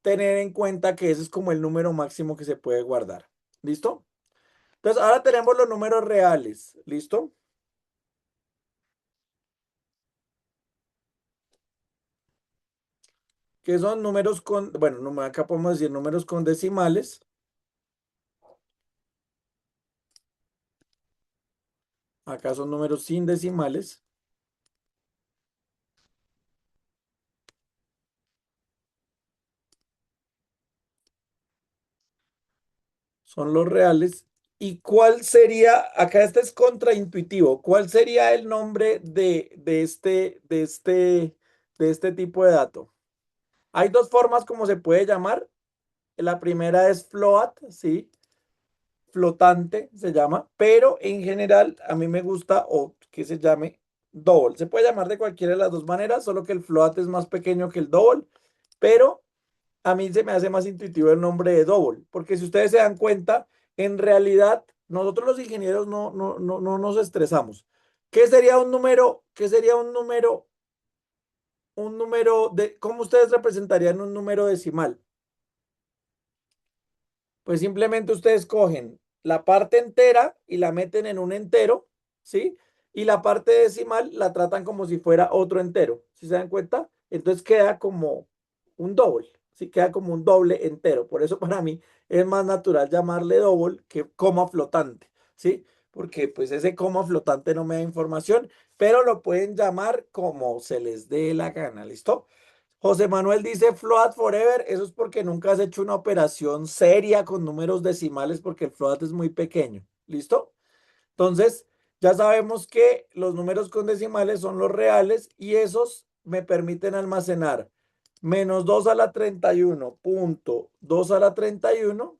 tener en cuenta que ese es como el número máximo que se puede guardar. ¿Listo? Entonces, ahora tenemos los números reales. ¿Listo? Que son números con, bueno, acá podemos decir números con decimales. Acá son números sin decimales. Son los reales. ¿Y cuál sería, acá este es contraintuitivo, cuál sería el nombre de este tipo de dato? Hay dos formas como se puede llamar. La primera es float, ¿sí? Flotante se llama, pero en general a mí me gusta o que se llame double. Se puede llamar de cualquiera de las dos maneras, solo que el float es más pequeño que el double, pero a mí se me hace más intuitivo el nombre de double, porque si ustedes se dan cuenta, en realidad nosotros los ingenieros no nos estresamos. ¿Qué sería un número? ¿Qué sería un número? Un número de, ¿cómo ustedes representarían un número decimal? Pues simplemente ustedes cogen la parte entera y la meten en un entero, ¿sí? Y la parte decimal la tratan como si fuera otro entero, ¿sí se dan cuenta? Entonces queda como un doble, ¿sí? Queda como un doble entero. Por eso para mí es más natural llamarle doble que coma flotante, ¿sí? Porque pues ese coma flotante no me da información, pero lo pueden llamar como se les dé la gana, ¿listo? José Manuel dice float forever, eso es porque nunca has hecho una operación seria con números decimales porque el float es muy pequeño. ¿Listo? Entonces, ya sabemos que los números con decimales son los reales y esos me permiten almacenar menos 2 a la 31 punto 2 a la 31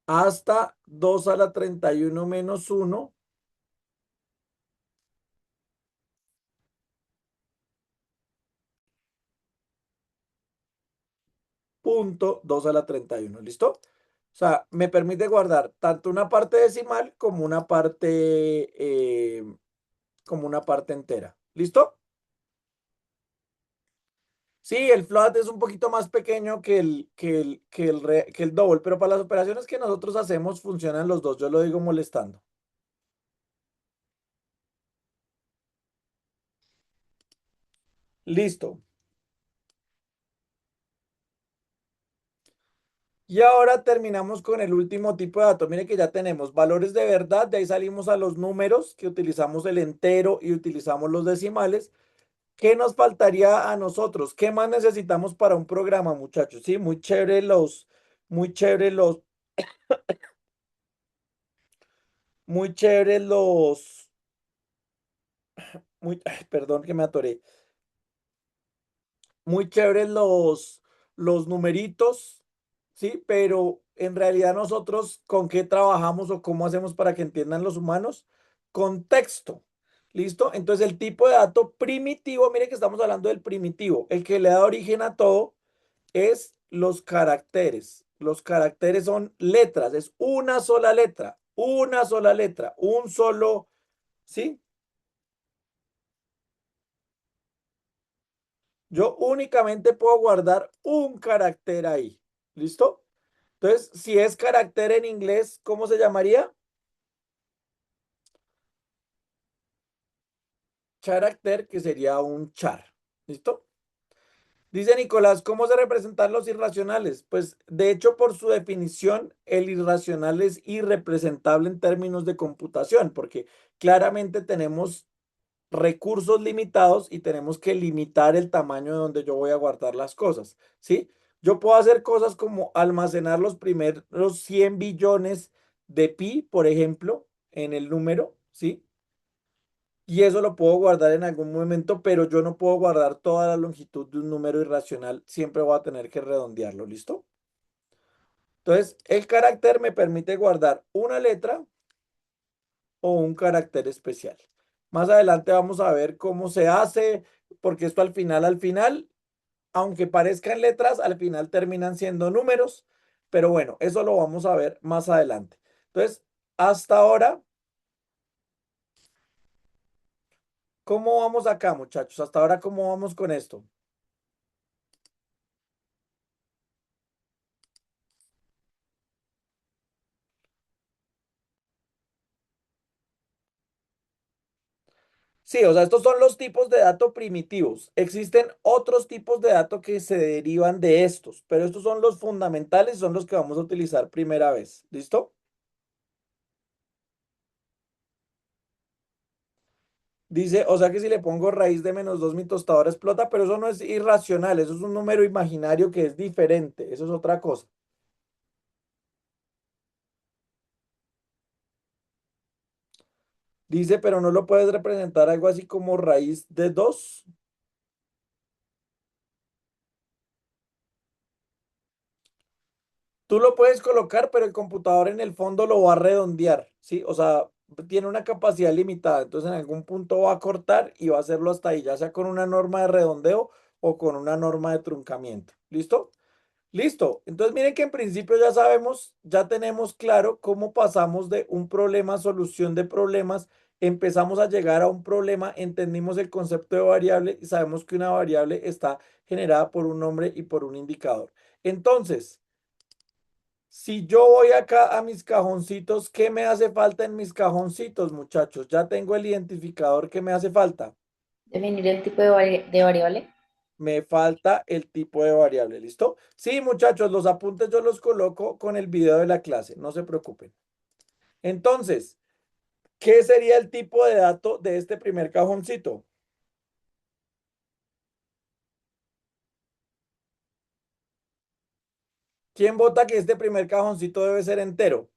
hasta 2 a la 31 menos 1 punto 2 a la 31. ¿Listo? O sea, me permite guardar tanto una parte decimal como una parte entera. ¿Listo? Sí, el float es un poquito más pequeño que el double, pero para las operaciones que nosotros hacemos funcionan los dos. Yo lo digo molestando. Listo. Y ahora terminamos con el último tipo de dato. Mire que ya tenemos valores de verdad, de ahí salimos a los números, que utilizamos el entero y utilizamos los decimales. ¿Qué nos faltaría a nosotros? ¿Qué más necesitamos para un programa, muchachos? Sí, muy chévere los, muy chévere perdón que me atoré. Muy chévere los numeritos, ¿sí? Pero en realidad nosotros, ¿con qué trabajamos o cómo hacemos para que entiendan los humanos? Con texto, ¿listo? Entonces el tipo de dato primitivo, mire que estamos hablando del primitivo, el que le da origen a todo es los caracteres. Los caracteres son letras, es una sola letra, un solo, ¿sí? Yo únicamente puedo guardar un carácter ahí. ¿Listo? Entonces, si es carácter en inglés, ¿cómo se llamaría? Carácter, que sería un char. ¿Listo? Dice Nicolás, ¿cómo se representan los irracionales? Pues, de hecho, por su definición, el irracional es irrepresentable en términos de computación, porque claramente tenemos recursos limitados y tenemos que limitar el tamaño de donde yo voy a guardar las cosas, ¿sí? Yo puedo hacer cosas como almacenar los primeros 100 billones de pi, por ejemplo, en el número, ¿sí? Y eso lo puedo guardar en algún momento, pero yo no puedo guardar toda la longitud de un número irracional, siempre voy a tener que redondearlo, ¿listo? Entonces, el carácter me permite guardar una letra o un carácter especial. Más adelante vamos a ver cómo se hace, porque esto al final, aunque parezcan letras, al final terminan siendo números, pero bueno, eso lo vamos a ver más adelante. Entonces, hasta ahora, ¿cómo vamos acá, muchachos? Hasta ahora, ¿cómo vamos con esto? Sí, o sea, estos son los tipos de datos primitivos. Existen otros tipos de datos que se derivan de estos, pero estos son los fundamentales, son los que vamos a utilizar primera vez. ¿Listo? Dice, o sea que si le pongo raíz de -2 mi tostadora explota, pero eso no es irracional, eso es un número imaginario que es diferente, eso es otra cosa. Dice, pero no lo puedes representar algo así como raíz de 2. Tú lo puedes colocar, pero el computador en el fondo lo va a redondear, ¿sí? O sea, tiene una capacidad limitada, entonces en algún punto va a cortar y va a hacerlo hasta ahí, ya sea con una norma de redondeo o con una norma de truncamiento. ¿Listo? Listo. Entonces miren que en principio ya sabemos, ya tenemos claro cómo pasamos de un problema a solución de problemas, empezamos a llegar a un problema, entendimos el concepto de variable y sabemos que una variable está generada por un nombre y por un indicador. Entonces, si yo voy acá a mis cajoncitos, ¿qué me hace falta en mis cajoncitos, muchachos? Ya tengo el identificador que me hace falta. Definir el tipo de variable. Me falta el tipo de variable, ¿listo? Sí, muchachos, los apuntes yo los coloco con el video de la clase, no se preocupen. Entonces, ¿qué sería el tipo de dato de este primer cajoncito? ¿Quién vota que este primer cajoncito debe ser entero?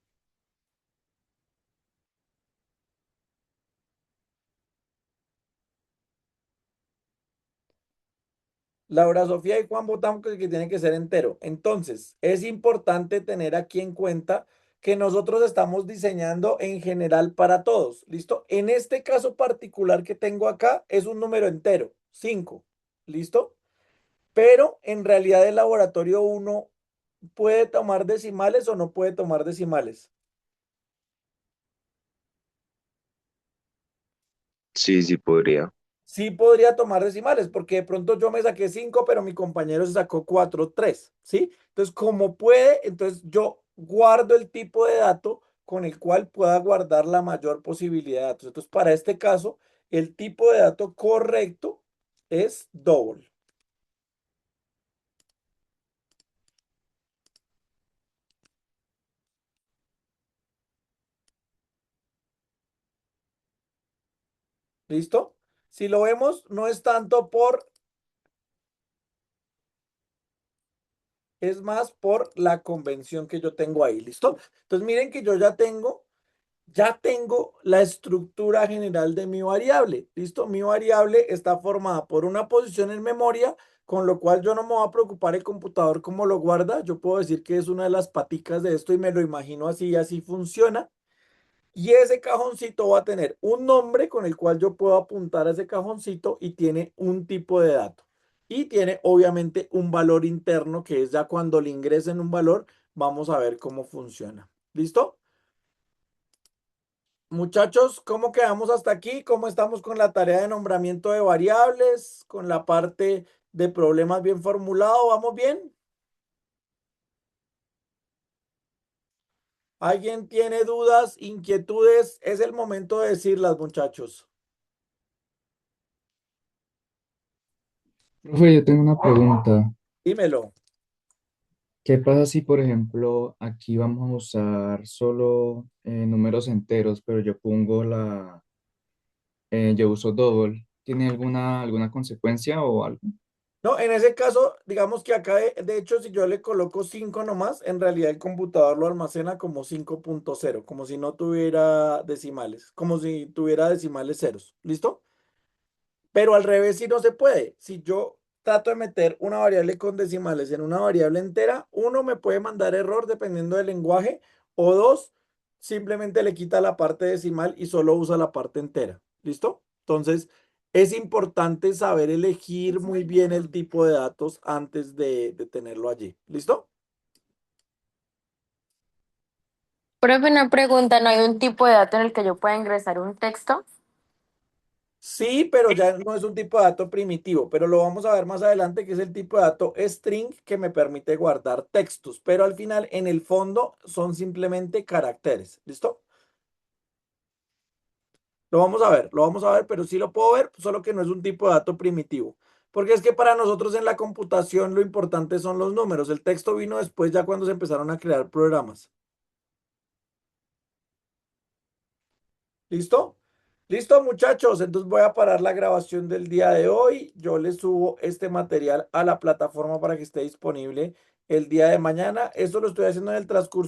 Laura Sofía y Juan votamos que tiene que ser entero. Entonces, es importante tener aquí en cuenta que nosotros estamos diseñando en general para todos. ¿Listo? En este caso particular que tengo acá es un número entero, 5. ¿Listo? Pero en realidad el laboratorio uno puede tomar decimales o no puede tomar decimales. Sí, sí podría. Sí podría tomar decimales, porque de pronto yo me saqué 5, pero mi compañero se sacó 4, 3, ¿sí? Entonces, como puede, entonces yo guardo el tipo de dato con el cual pueda guardar la mayor posibilidad de datos. Entonces, para este caso, el tipo de dato correcto es double. ¿Listo? Si lo vemos, no es tanto por, es más por la convención que yo tengo ahí. ¿Listo? Entonces, miren que yo ya tengo la estructura general de mi variable. ¿Listo? Mi variable está formada por una posición en memoria, con lo cual yo no me voy a preocupar el computador cómo lo guarda. Yo puedo decir que es una de las paticas de esto y me lo imagino así y así funciona. Y ese cajoncito va a tener un nombre con el cual yo puedo apuntar a ese cajoncito y tiene un tipo de dato. Y tiene obviamente un valor interno que es ya cuando le ingresen un valor, vamos a ver cómo funciona. ¿Listo? Muchachos, ¿cómo quedamos hasta aquí? ¿Cómo estamos con la tarea de nombramiento de variables? ¿Con la parte de problemas bien formulado? ¿Vamos bien? ¿Alguien tiene dudas, inquietudes? Es el momento de decirlas, muchachos. Profe, yo tengo una pregunta. Dímelo. ¿Qué pasa si, por ejemplo, aquí vamos a usar solo números enteros, pero yo pongo Yo uso double. ¿Tiene alguna consecuencia o algo? No, en ese caso, digamos que acá, de hecho, si yo le coloco 5 nomás, en realidad el computador lo almacena como 5.0, como si no tuviera decimales, como si tuviera decimales ceros. ¿Listo? Pero al revés sí no se puede. Si yo trato de meter una variable con decimales en una variable entera, uno me puede mandar error dependiendo del lenguaje, o dos, simplemente le quita la parte decimal y solo usa la parte entera. ¿Listo? Entonces, es importante saber elegir muy bien el tipo de datos antes de tenerlo allí. ¿Listo? Profe, una pregunta, ¿no hay un tipo de dato en el que yo pueda ingresar un texto? Sí, pero ya no es un tipo de dato primitivo, pero lo vamos a ver más adelante, que es el tipo de dato string que me permite guardar textos, pero al final, en el fondo, son simplemente caracteres. ¿Listo? Lo vamos a ver, pero sí lo puedo ver, solo que no es un tipo de dato primitivo. Porque es que para nosotros en la computación lo importante son los números. El texto vino después ya cuando se empezaron a crear programas. ¿Listo? Listo, muchachos. Entonces voy a parar la grabación del día de hoy. Yo les subo este material a la plataforma para que esté disponible el día de mañana. Esto lo estoy haciendo en el transcurso